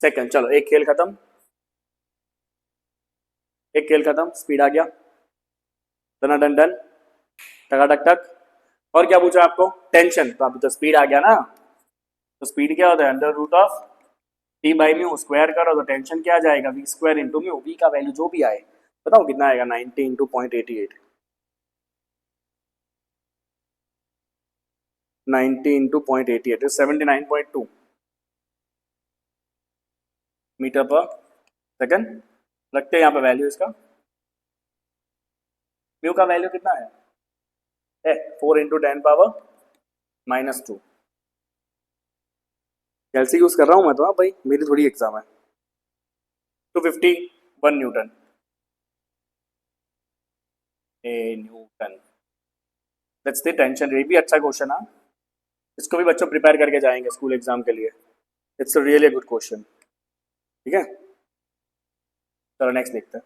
Speaker 1: सेकेंड। चलो एक खेल खत्म, एक खेल खत्म, स्पीड आ गया, डन डन डन, टक टक। और क्या पूछा आपको, टेंशन, तो अभी तो स्पीड आ गया ना, तो स्पीड क्या होता है under root of T by mu, square करो तो टेंशन क्या आ जाएगा v square into mu, v का वैल्यू जो भी आए बताओ कितना आएगा 90 into 0.88, 90 into 0.88 79.2 metre per second. रखते हैं यहाँ पे वैल्यू इसका, म्यू का वैल्यू कितना है 4 इंटू 10 पावर -2। कैलसी यूज कर रहा हूँ मैं तो, हाँ भाई, मेरी थोड़ी एग्जाम है। 251 Newton A Newton. That's the tension. ये भी अच्छा क्वेश्चन है, इसको भी बच्चों प्रिपेयर करके जाएंगे स्कूल एग्जाम के लिए। It's really good question. ठीक है, चलो नेक्स्ट देखते हैं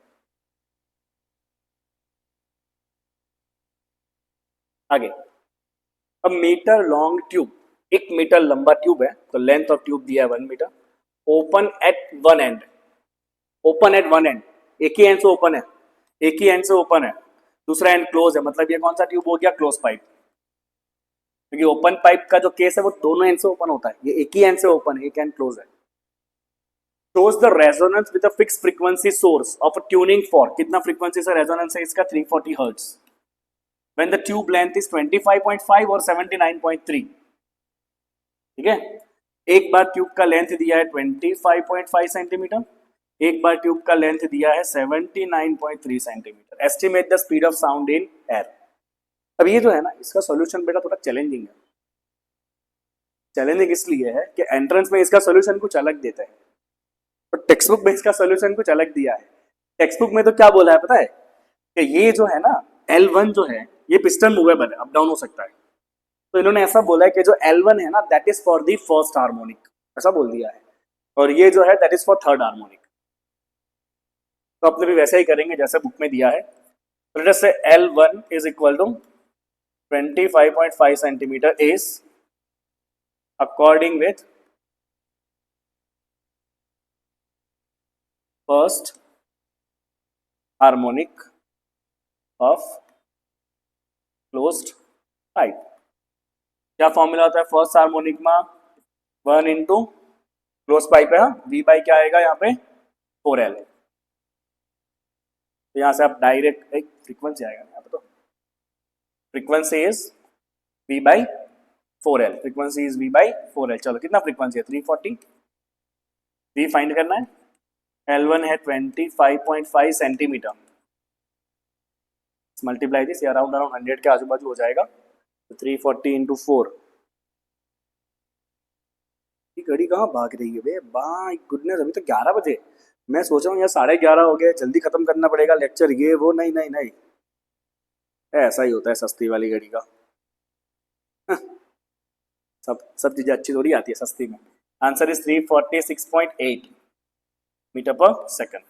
Speaker 1: आगे। अब मीटर लॉन्ग ट्यूब, 1 मीटर लंबा ट्यूब है, तो लेंथ ऑफ ट्यूब दिया है 1 metre. Open at one end, open at one end, एक ही एंड से ओपन है, एक ही एंड से ओपन है, दूसरा एंड क्लोज है, मतलब ये कौन सा ट्यूब हो गया? Close pipe. क्योंकि ओपन पाइप का जो केस है वो दोनों एंड से ओपन होता है, ये एक ही एंड से ओपन है, एक एंड क्लोज है। shows the resonance with a fixed frequency source of a tuning fork। कितना फ्रीक्वेंसी से रेजोनेंस है इसका? 340 hertz. when the tube length is 25.5 और 79.3। ठीक है, एक बार ट्यूब का लेंथ दिया है 25.5 सेंटीमीटर, एक बार ट्यूब का लेंथ दिया है 79.3 centimetre. Estimate the speed of sound in air. अब ये जो है ना, इसका सॉल्यूशन बेटा थोड़ा चैलेंजिंग है। चैलेंजिंग इसलिए है कि एंट्रेंस में इसका सॉल्यूशन कुछ अलग देता है, और टेक्स्ट बुक में इसका सॉल्यूशन कुछ अलग दिया है। टेक्स्ट बुक में तो क्या बोला है पता है? कि ये जो है ना L1 जो है, ये पिस्टन मूवेबल है, अप डाउन हो सकता है। तो इन्होंने ऐसा बोला है कि जो L1 है ना, that is for the first harmonic, ऐसा बोल दिया है, और ये जो है that is for third harmonic. तो अपने भी वैसे ही करेंगे जैसे बुक में दिया है। तो let's say L1 is equal to 25.5 centimetre is according with first harmonic of closed pipe. क्या फॉर्मूला होता है फर्स्ट हार्मोनिक में? 1 इंटू क्लोज पाइप है, V बाई क्या आएगा यहाँ पे? 4L। तो यहाँ से आप डायरेक्ट एक फ्रीक्वेंसी आएगा यहाँ पे, तो frequency is V by 4L, frequency is V by 4L। चलो कितना फ्रीक्वेंसी है? 340। V फाइंड करना है। L1 है 25.5 सेंटीमीटर, मल्टीप्लाई दिस, अराउंड 100 के आजू बाजू हो जाएगा। तो 340 इंटू 4। घड़ी कहाँ भाग रही है बे? बाय गुडनेस, अभी तो 11 बजे। मैं सोच रहा हूँ यार 11:30 हो गए, जल्दी खत्म करना पड़ेगा लेक्चर, ये वो। नहीं नहीं नहीं, ऐसा ही होता है सस्ती वाली घड़ी का। सब चीजें अच्छी थोड़ी आती है सस्ती में। Answer is 346.8 metre per second.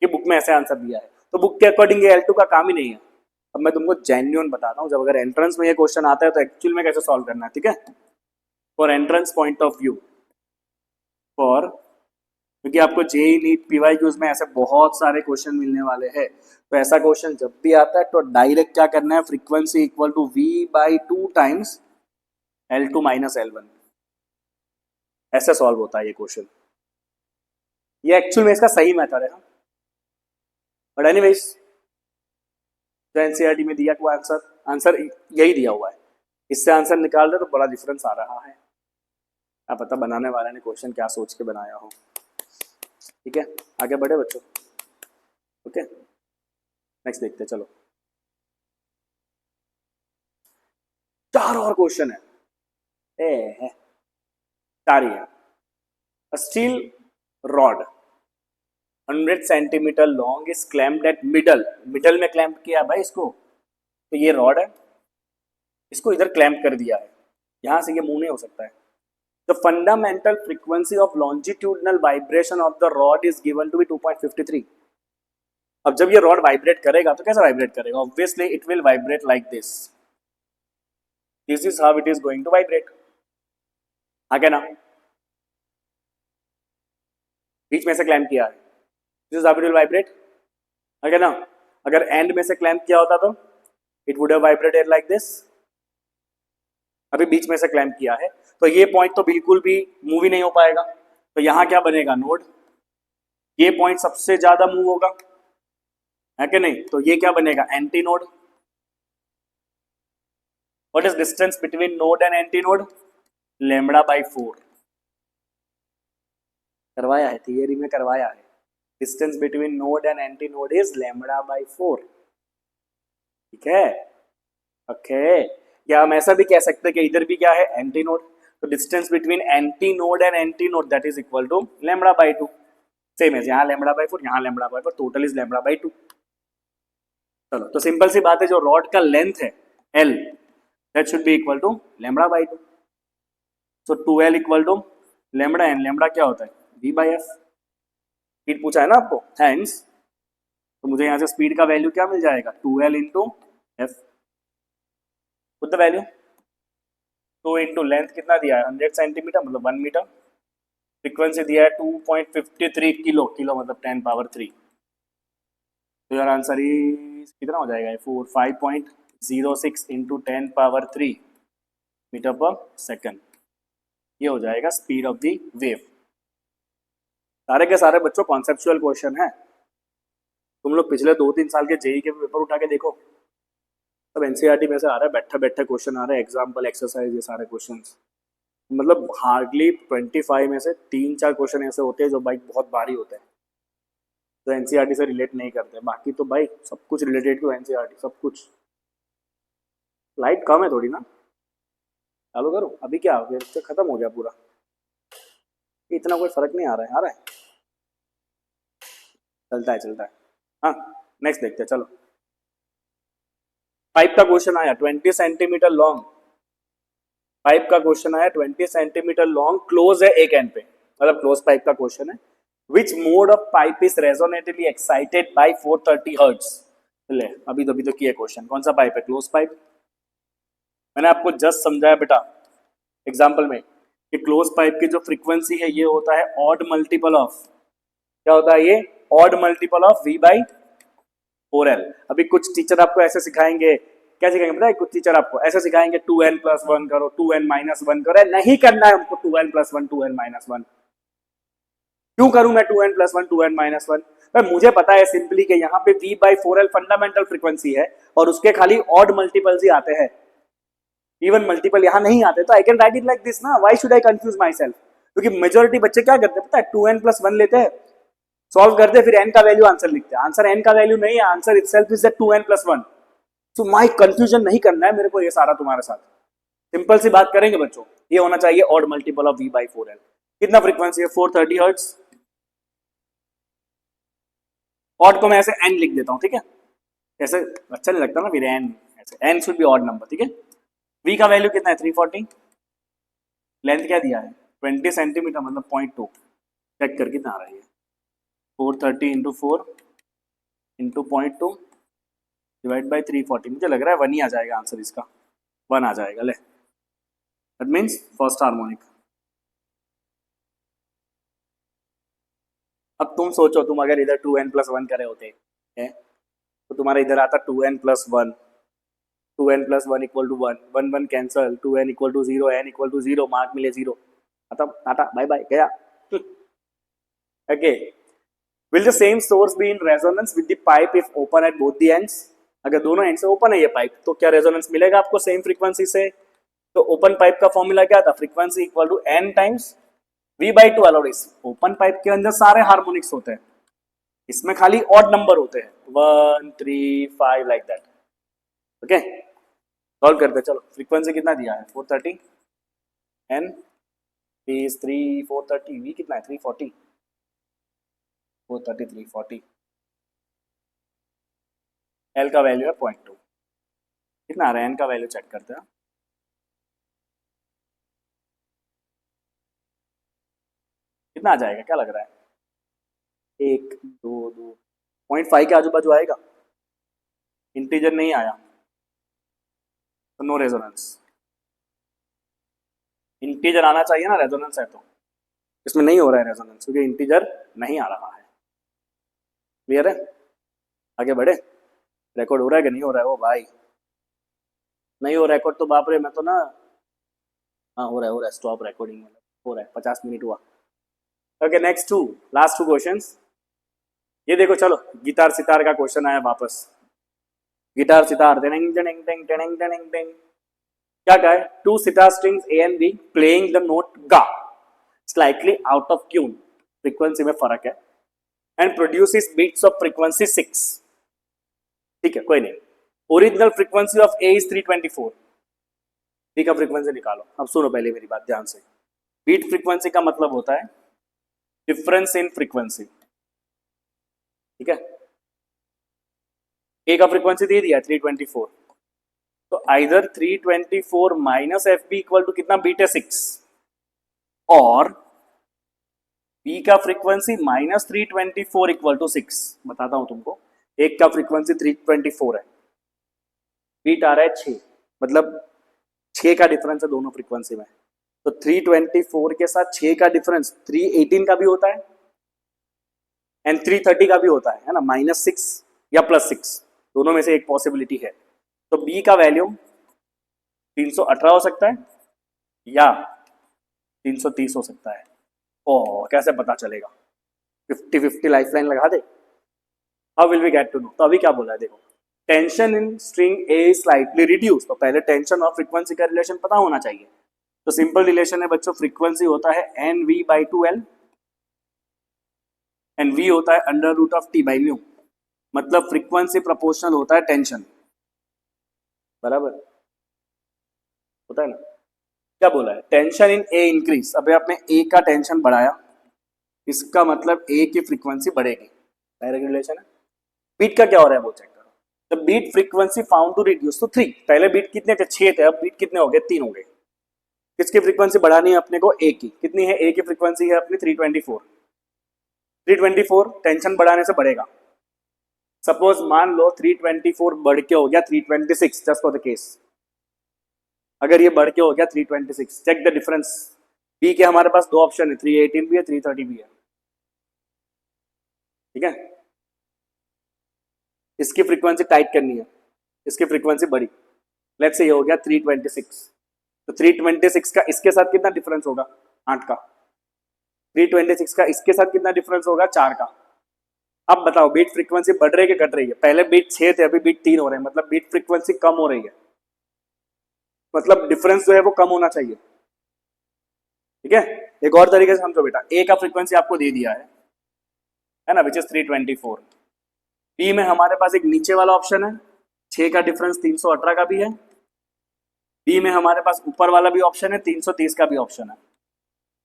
Speaker 1: ये बुक में ऐसे आंसर दिया है, तो बुक के अकॉर्डिंग ये L2 का काम ही नहीं है। अब मैं तुमको जेन्युइन बताता हूँ, जब अगर एंट्रेंस में ये क्वेश्चन आता है तो एक्चुअल में कैसे सॉल्व करना है, ठीक है? For entrance point of view, for, क्योंकि आपको जेई नीट पीवाईक्यूज में ऐसे बहुत सारे क्वेश्चन मिलने वाले हैं, तो ऐसा क्वेश्चन जब भी आता है तो डायरेक्ट क्या करना है? Frequency equal to V by 2 times L2 minus L1। ऐसे सॉल्व होता है ये क्वेश्चन। ये एक्चुअल में इसका सही मेथड है, बट एनीवेज जो एनसीईआरटी में दिया हुआ आंसर यही दिया हुआ है। इससे आंसर निकाल रहे तो बड़ा डिफरेंस आ रहा है। आप पता बनाने वाले ने क्वेश्चन क्या सोच के बनाया हो। ठीक है, आगे बढ़े बच्चों। ओके, नेक्स्ट देखते हैं। चलो 4 और क्वेश्चन है। 4 ही है। Steel rod 100 centimetre long is clamped eight middle में क्लैम्प किया भाई इसको। तो ये रॉड है, इसको इधर क्लैम्प कर दिया है, यहां से ये मूव नहीं हो सकता है। The fundamental frequency of longitudinal vibration of the rod is given to be 2.53। अब जब ये रॉड वाइब्रेट करेगा तो कैसे वाइब्रेट करेगा? Obviously it will vibrate like this. This is how it is going to vibrate. आगे ना, बीच में से क्लैम्प किया है, this is how it will vibrate. आगे ना, अगर एंड में से क्लैम्प किया होता तो it would have vibrated like this. अभी बीच में से क्लैम्प किया है, तो ये पॉइंट तो बिल्कुल भी मूव ही नहीं हो पाएगा। तो यहां क्या बनेगा? नोड। ये पॉइंट सबसे ज्यादा मूव होगा, है कि नहीं? तो ये क्या बनेगा? Anti node. What is distance between node and anti node? Lambda by 4। करवाया है, थियरी में करवाया है। Distance between node and anti node is lambda by 4। ठीक है, ओके। क्या हम ऐसा भी कह सकते हैं कि इधर भी क्या है एंटी नोड, तो distance between anti node and anti node that is equal to lambda by 2। Same है, यहाँ लैम्बडा बाई 4, यहाँ lambda by 4, total is lambda by 2। चलो तो सिंपल सी बात है, जो रॉड का लेंथ है L that should be equal to lambda by 2। So 2L equal to lambda, and lambda क्या होता है V बाई एफ। स्पीड पूछा है ना आपको, हैंस तो मुझे यहाँ से स्पीड का वैल्यू क्या मिल जाएगा 2L into F. Put the value, 2 into length कितना दिया है 100 सेंटीमीटर मतलब 1 मीटर, फ्रीक्वेंसी दिया है 2.53 किलो, किलो मतलब 10 पावर 3। तो यार आंसर इज कितना हो जाएगा 5.06 into 10 power 3 metre per second. ये हो जाएगा स्पीड ऑफ द वेव। सारे के सारे बच्चों कॉन्सेप्चुअल क्वेश्चन है। तुम लोग पिछले 2-3 साल के जेई के पेपर उठा के देखो, सब एनसीईआरटी में से आ रहा है, बैठा बैठा क्वेश्चन आ रहा है, एग्जाम्पल एक्सरसाइज ये सारे क्वेश्चन। मतलब हार्डली 25 में से 3-4 क्वेश्चन ऐसे होते हैं जो भाई बहुत भारी होते हैं, जो एनसीईआरटी से रिलेट नहीं करते। बाकी तो भाई सब कुछ रिलेटेड टू एनसीईआरटी, सब कुछ। लाइट कम है थोड़ी ना, चालू करो अभी, क्या हो गया खत्म हो गया पूरा, इतना कोई फर्क नहीं आ रहा है, आ रहा है, चलता है चलता है। हाँ नेक्स्ट देखते हैं चलो। पाइप का क्वेश्चन आया 20 सेंटीमीटर लॉन्ग, पाइप का क्वेश्चन आया 20 सेंटीमीटर लॉन्ग, क्लोज है एक एंड पे, मतलब क्लोज पाइप का क्वेश्चन है। Which mode of pipe is resonantly excited by 430 hertz. ले अभी तो किया क्वेश्चन, कौन सा पाइप है क्लोज पाइप। मैंने आपको जस्ट समझाया बेटा एग्जाम्पल में कि क्लोज पाइप की जो फ्रीक्वेंसी है ये होता है ऑड मल्टीपल ऑफ, क्या होता है ये odd multiple of V by 4L। अभी कुछ टीचर आपको ऐसे सिखाएंगे, क्या सिखाएंगे पता है, कुछ टीचर आपको ऐसे सिखाएंगे 2n प्लस 1 करो, 2n माइनस 1 करो। नहीं करना है हमको 2n प्लस 1, 2n माइनस 1। क्यों करूं मैं 2n प्लस 1, 2n माइनस 1? मुझे पता है सिंपली कि यहाँ पे V by 4L fundamental frequency है और उसके खाली ऑड मल्टीपल्स ही आते हैं, इवन मल्टीपल यहाँ नहीं आते। तो I can write it like this ना, why should I confuse myself. क्योंकि मेजोरिटी बच्चे क्या करते हैं पता है, 2n प्लस 1 लेते हैं, सॉल्व करते, फिर n का वैल्यू आंसर लिखते हैं। आंसर n का वैल्यू नहीं है, answer itself is the 2n plus 1। तो माई कंफ्यूजन नहीं करना है मेरे को ये सारा तुम्हारे साथ, सिंपल सी बात करेंगे बच्चों। ये होना चाहिए odd multiple of V by 4L। कितना फ्रीक्वेंसी है 430 हर्ट्ज, ऑड को मैं ऐसे n लिख देता हूँ, ठीक है, ऐसे अच्छा नहीं लगता ना फिर n, ऐसे n should be odd number, ठीक है। V का वैल्यू कितना है 340, लेंथ क्या दिया है 20 सेंटीमीटर मतलब 0.2, चेक कर कितना आ रहा है 430 इंटू 4 इंटू 0.2 डिवाइड बाई 340। मुझे लग रहा है 1 ही आ जाएगा आंसर इसका, 1 आ जाएगा। ले दैट मीन्स फर्स्ट हार्मोनिक। अब तुम सोचो, तुम अगर इधर 2n प्लस 1 करे होते हैं तो तुम्हारा इधर आता 2n plus 1, 2n plus 1 equal to 1, 1 1 cancel, 2n equal to 0, n equal to 0, mark मिले 0, खत्म, टाटा बाय बाय गया। Okay, will the same source be in resonance with the pipe if open at both the ends. अगर दोनों and से open है ये pipe तो क्या रेजोनेंस मिलेगा आपको सेम फ्रीक्वेंसी से। तो ओपन पाइप का फॉर्मूला क्या था, frequency equal to n times V by 2 allowed. इस ओपन पाइप के अंदर सारे हार्मोनिक्स होते हैं, इसमें खाली ऑड नंबर होते हैं 1 3 5 लाइक दैट। ओके सॉल्व करते चलो। फ्रीक्वेंसी कितना दिया है 430, n is 3 430, V कितना है 340, 430 340, L का वैल्यू है 0.2, कितना आ रहा है n का वैल्यू चेक करते हैं। कितना आ जाएगा क्या लग रहा है 1 2 2 0.5 के आजू बाजू आएगा, इंटीजर नहीं आया तो नो रेजोनेंस। इंटीजर आना चाहिए ना, रेजोनेंस है तो, इसमें नहीं हो रहा है रेजोनेंस क्योंकि इंटीजर नहीं आ रहा है। क्लियर है, आगे बढ़े। रिकॉर्ड हो रहा है कि नहीं हो रहा है? ओ भाई नहीं हो रिकॉर्ड तो बाप रे, मैं तो ना, हाँ हो रहा है स्टॉप रिकॉर्डिंग, हो रहा है 50 मिनट हुआ। Okay next to last 2 questions. ये देखो चलो, गिटार सितार का क्वेश्चन आया वापस। गिटार सितार टेनिंग टेनिंग टेनिंग टेनिंग टेनिंग टेनिंग, क्या कहा है 2 sitar strings A and B playing the note ga slightly out of tune, frequency में फर्क है, and produces beats of frequency 6। ठीक है कोई नहीं, original frequency of A is 324, B का फ्रीक्वेंसी निकालो। अब सुनो पहले मेरी बात ध्यान से। बीट फ्रीक्वेंसी का मतलब होता है डिफरेंस इन फ्रीक्वेंसी, ठीक है। ए का फ्रीक्वेंसी दे दिया 324, तो either 324 minus F B equal to कितना, बीट है 6, और बी का फ्रीक्वेंसी माइनस 324 इक्वल टू 6। बताता हूं तुमको, एक का फ्रीक्वेंसी 324 है, बीट आ रहा है 6, मतलब 6 का डिफरेंस है दोनों फ्रीक्वेंसी में। तो 324 के साथ 6 का डिफरेंस 318 का भी होता है एंड 330 का भी होता है ना, -6 या +6, दोनों में से एक पॉसिबिलिटी है। तो बी का वैल्यू 318 हो सकता है या 330 हो सकता है। ओ कैसे पता चलेगा? 50-50 लाइफलाइन लगा दे। How will we get to know? तो अभी क्या बोला है देखो, tension in string A slightly reduce, तो पहले टेंशन और फ्रीक्वेंसी का रिलेशन पता होना चाहिए। तो सिंपल रिलेशन है बच्चों, फ्रीक्वेंसी होता है NV/2L एंड V होता है √T/μ, मतलब फ्रीक्वेंसी प्रोपोर्शनल होता है टेंशन, बराबर होता है ना। क्या बोला है? टेंशन इन ए इंक्रीज, अभी आपने ए का टेंशन बढ़ाया, इसका मतलब ए की फ्रीक्वेंसी बढ़ेगी, डायरेक्ट रिलेशन है। बीट का क्या हो रहा है वो चेक करो। The beat frequency found to reduce, तो 3, पहले बीट कितने थे? 6 थे, अब बीट कितने हो गए? 3 हो गए। किसकी फ्रीक्वेंसी बढ़ानी है अपने को? ए की। कितनी है ए की फ्रीक्वेंसी? है अपनी 324। 324 टेंशन बढ़ाने से बढ़ेगा। सपोज मान लो 324 बढ़ के हो गया 326, जस्ट फॉर द केस, अगर ये बढ़ के हो गया 326, चेक द डिफरेंस। बी के हमारे पास दो ऑप्शन है, 318 भी है, 330 भी है, ठीक है। इसकी फ्रीक्वेंसी टाइट करनी है, इसकी फ्रीक्वेंसी बढ़ी, लेट्स से ये हो गया 326, तो 326 का इसके साथ कितना डिफरेंस होगा? 8 का। 326 का इसके साथ कितना डिफरेंस होगा? 4 का। अब बताओ बीट फ्रीक्वेंसी बढ़ रही है कि घट रही है? पहले बीट 6 थे, अभी बीट 3 हो रहे हैं, मतलब बीट फ्रीक्वेंसी कम हो रही है, मतलब डिफरेंस जो है वो कम होना चाहिए, ठीक है। एक और तरीके से समझो बेटा, ए का फ्रीक्वेंसी आपको दे दिया है ना, विच इज 324। बी में हमारे पास एक नीचे वाला ऑप्शन है, 6 का डिफरेंस 318 का भी है। बी में हमारे पास ऊपर वाला भी ऑप्शन है, 330 का भी ऑप्शन है।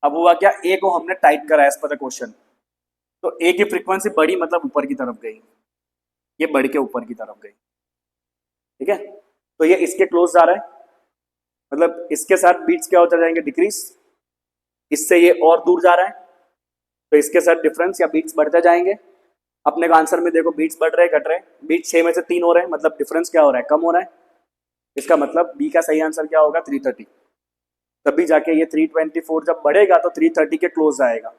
Speaker 1: अब हुआ क्या, ए को हमने टाइप करा एज पर द क्वेश्चन, तो ए की फ्रीक्वेंसी बढ़ी मतलब ऊपर की तरफ गई, ये बढ़ के ऊपर की तरफ गई, ठीक है। तो ये इसके क्लोज जा रहा है, मतलब इसके साथ बीट्स क्या होते जाएंगे? डिक्रीज। इससे ये और दूर जा रहा है, तो इसके साथ डिफरेंस या बीट्स बढ़ते जाएंगे। अपने का आंसर में देखो बीट्स बढ़ रहे घट रहे, बीट 6 में से 3 हो रहे हैं, मतलब डिफरेंस क्या हो रहा है? कम हो रहा है। इसका मतलब बी का सही आंसर क्या होगा? 330। तभी जाके ये 324 जब बढ़ेगा तो 330 के क्लोज जाएगा,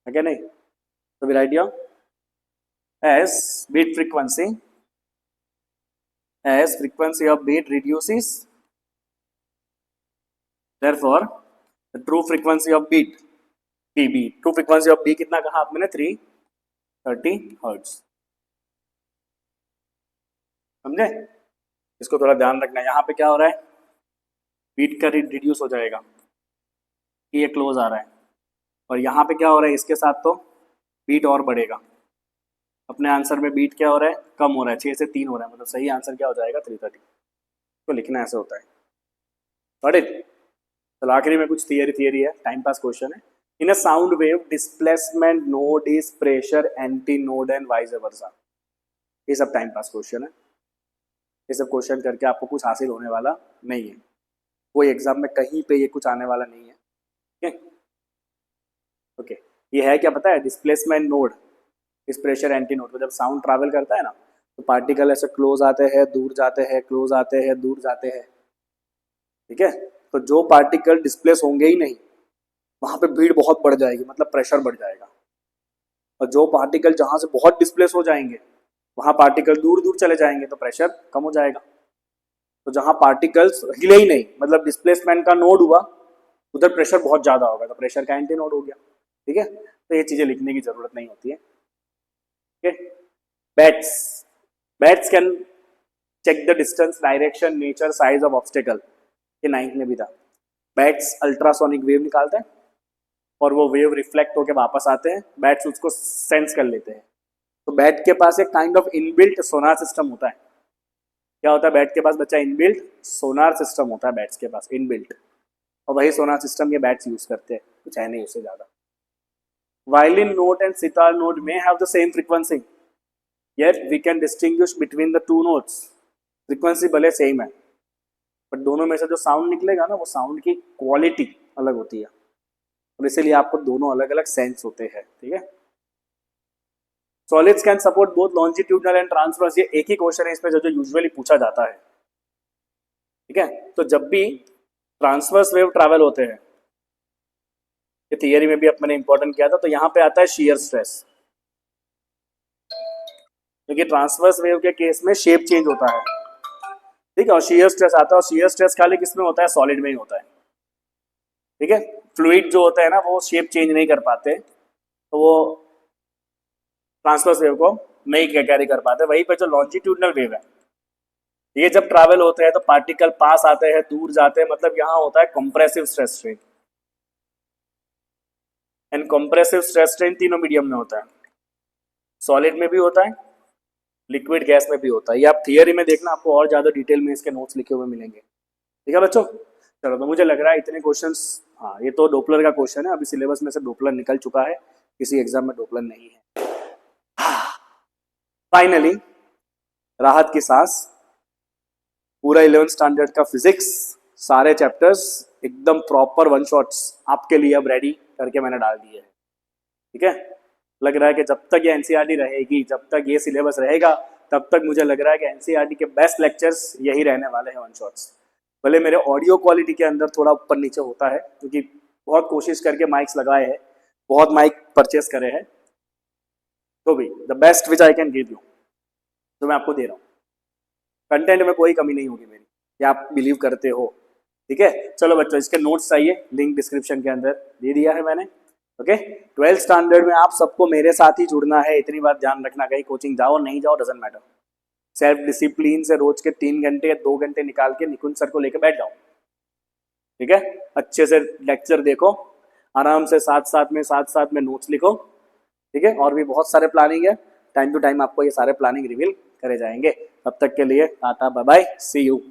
Speaker 1: है क्या नहीं? तो will write down as beat frequency, as frequency of beat reduces, therefore the true frequency of beat TB, true frequency of B कितना कहा आपने? 330 हर्ट्ज, समझे? इसको थोड़ा ध्यान रखना। यहाँ पे क्या हो रहा है? बीट का रिड्यूस हो जाएगा, ये क्लोज आ रहा है, और यहाँ पे क्या हो रहा है? इसके साथ तो बीट और बढ़ेगा। अपने आंसर में बीट क्या हो रहा है? कम हो रहा है, 6 से 3 हो रहा है, मतलब सही आंसर क्या हो जाएगा? 330। तो लिखना ऐसे होता है, गॉट इट? चलो आखिरी में कुछ थियरी है, टाइम पास क्वेश्चन है। In a sound wave displacement node is pressure anti node and vice versa. ये सब टाइम पास क्वेश्चन है, ये सब क्वेश्चन करके आपको कुछ हासिल होने वाला नहीं है, कोई एग्जाम में कहीं पे ये कुछ आने वाला नहीं है, ठीक है। ओके, ये है क्या पता है? डिस्प्लेसमेंट नोड इस प्रेशर एंटी नोड। तो जब साउंड ट्रैवल करता है ना, तो पार्टिकल ऐसे क्लोज आते हैं, दूर जाते हैं, क्लोज आते हैं, दूर जाते हैं, ठीक है। तो जो पार्टिकल डिस्प्लेस होंगे ही नहीं, वहां पे भीड़ बहुत बढ़ जाएगी, मतलब प्रेशर बढ़ जाएगा। और जो पार्टिकल जहां से बहुत डिस्प्लेस हो जाएंगे, वहां पार्टिकल दूर दूर चले जाएंगे, तो प्रेशर कम हो जाएगा। तो जहां पार्टिकल्स हिले ही नहीं, मतलब डिस्प्लेसमेंट का नोड हुआ, उधर प्रेशर बहुत ज्यादा होगा, तो प्रेशर का एंटी नोड हो गया, ठीक है। तो ये चीजें लिखने की जरूरत नहीं होती है, ठीक है। Bats, bats can check the distance, direction, nature, size of obstacle, ये 9th में भी था। बैट्स अल्ट्रासोनिक वेव निकालते हैं और वो वेव रिफ्लेक्ट होकर वापस आते हैं, बैट्स उसको सेंस कर लेते हैं। तो बैट के पास एक kind of inbuilt sonar system होता है, क्या होता है बैट के पास बच्चा? इनबिल्ट सोनार सिस्टम होता है बैट्स के पास, इनबिल्ट, और वही सोनार सिस्टम ये बैट्स यूज करते हैं, कुछ है नहीं उससे ज्यादा। Violin note and sitar note may have the same frequency, yet we can distinguish between the two notes. Frequency भले सेम है, बट दोनों में से जो साउंड निकलेगा ना, वो साउंड की क्वालिटी अलग होती है, और इसीलिए आपको दोनों अलग अलग सेंस होते हैं, ठीक है। Solids can support both longitudinal and transverse, ये एक ही क्वेश्चन है इसमें जो यूजुअली पूछा जाता है, ठीक है। तो जब भी ट्रांसवर्स वेव ट्रैवल होते हैं, ये थियरी में भी अब मैंने इंपॉर्टेंट किया था, तो यहाँ पे आता है शियर स्ट्रेस, क्योंकि ट्रांसवर्स वेव के केस में शेप चेंज होता है, ठीक है, और शियर स्ट्रेस आता है, और शियर स्ट्रेस खाली किसमें होता है? सॉलिड में ही होता है, ठीक है। फ्लूइड जो होता है ना, वो शेप चेंज नहीं कर पाते, तो वो ट्रांसवर्स वेव को नहीं कैरी कर पाते। वहीं पे जो लॉन्जिट्यूडनल वेव है, ये जब ट्रैवल होते हैं तो पार्टिकल पास आते हैं, दूर जाते हैं, मतलब यहाँ होता है compressive stress strain, and compressive stress strain तीनों मीडियम में होता है, सॉलिड में भी होता है, लिक्विड गैस में भी होता है। ये आप थियरी में देखना, आपको और ज्यादा डिटेल में इसके नोट्स लिखे हुए मिलेंगे, ठीक है बच्चों। चलो, तो मुझे लग रहा है इतने क्वेश्चंस, हाँ ये तो डोपलर का क्वेश्चन है, अभी सिलेबस में से डोपलर निकल चुका है, किसी एग्जाम में डोपलर नहीं है। फाइनली राहत की सांस, पूरा 11th स्टैंडर्ड का फिजिक्स सारे चैप्टर्स एकदम प्रॉपर वन शॉट्स आपके लिए अब रेडी करके मैंने डाल दिए हैं, ठीक है। लग रहा है कि जब तक ये एनसीईआरटी रहेगी, जब तक ये सिलेबस रहेगा, तब तक मुझे लग रहा है कि एनसीईआरटी के बेस्ट लेक्चर्स यही रहने वाले हैं, वन शॉट्स। भले मेरे ऑडियो क्वालिटी के अंदर थोड़ा ऊपर नीचे होता है, क्योंकि बहुत कोशिश करके माइक्स लगाए हैं, बहुत माइक परचेस करे हैं, तो भी the best which I can give you, तो मैं आपको दे रहा हूँ। कंटेंट में कोई कमी नहीं होगी मेरी, ये आप बिलीव करते हो, ठीक है। चलो बच्चों, इसके नोट्स चाहिए, लिंक डिस्क्रिप्शन के अंदर दे दिया है मैंने, ओके। 12th स्टैंडर्ड में आप सबको मेरे साथ ही जुड़ना है, इतनी बात ध्यान रखना, कहीं कोचिंग जाओ नहीं जाओ डजंट मैटर, सेल्फ डिसिप्लिन से रोज के 3 घंटे या 2 घंटे निकाल के निकुंज सर को लेकर बैठ जाओ, ठीक है। अच्छे से लेक्चर देखो, आराम से साथ साथ में नोट्स लिखो, ठीक है। और भी बहुत सारे प्लानिंग है, टाइम टू टाइम आपको ये सारे प्लानिंग रिवील करे जाएंगे। तब तक के लिए tata bye bye, see you.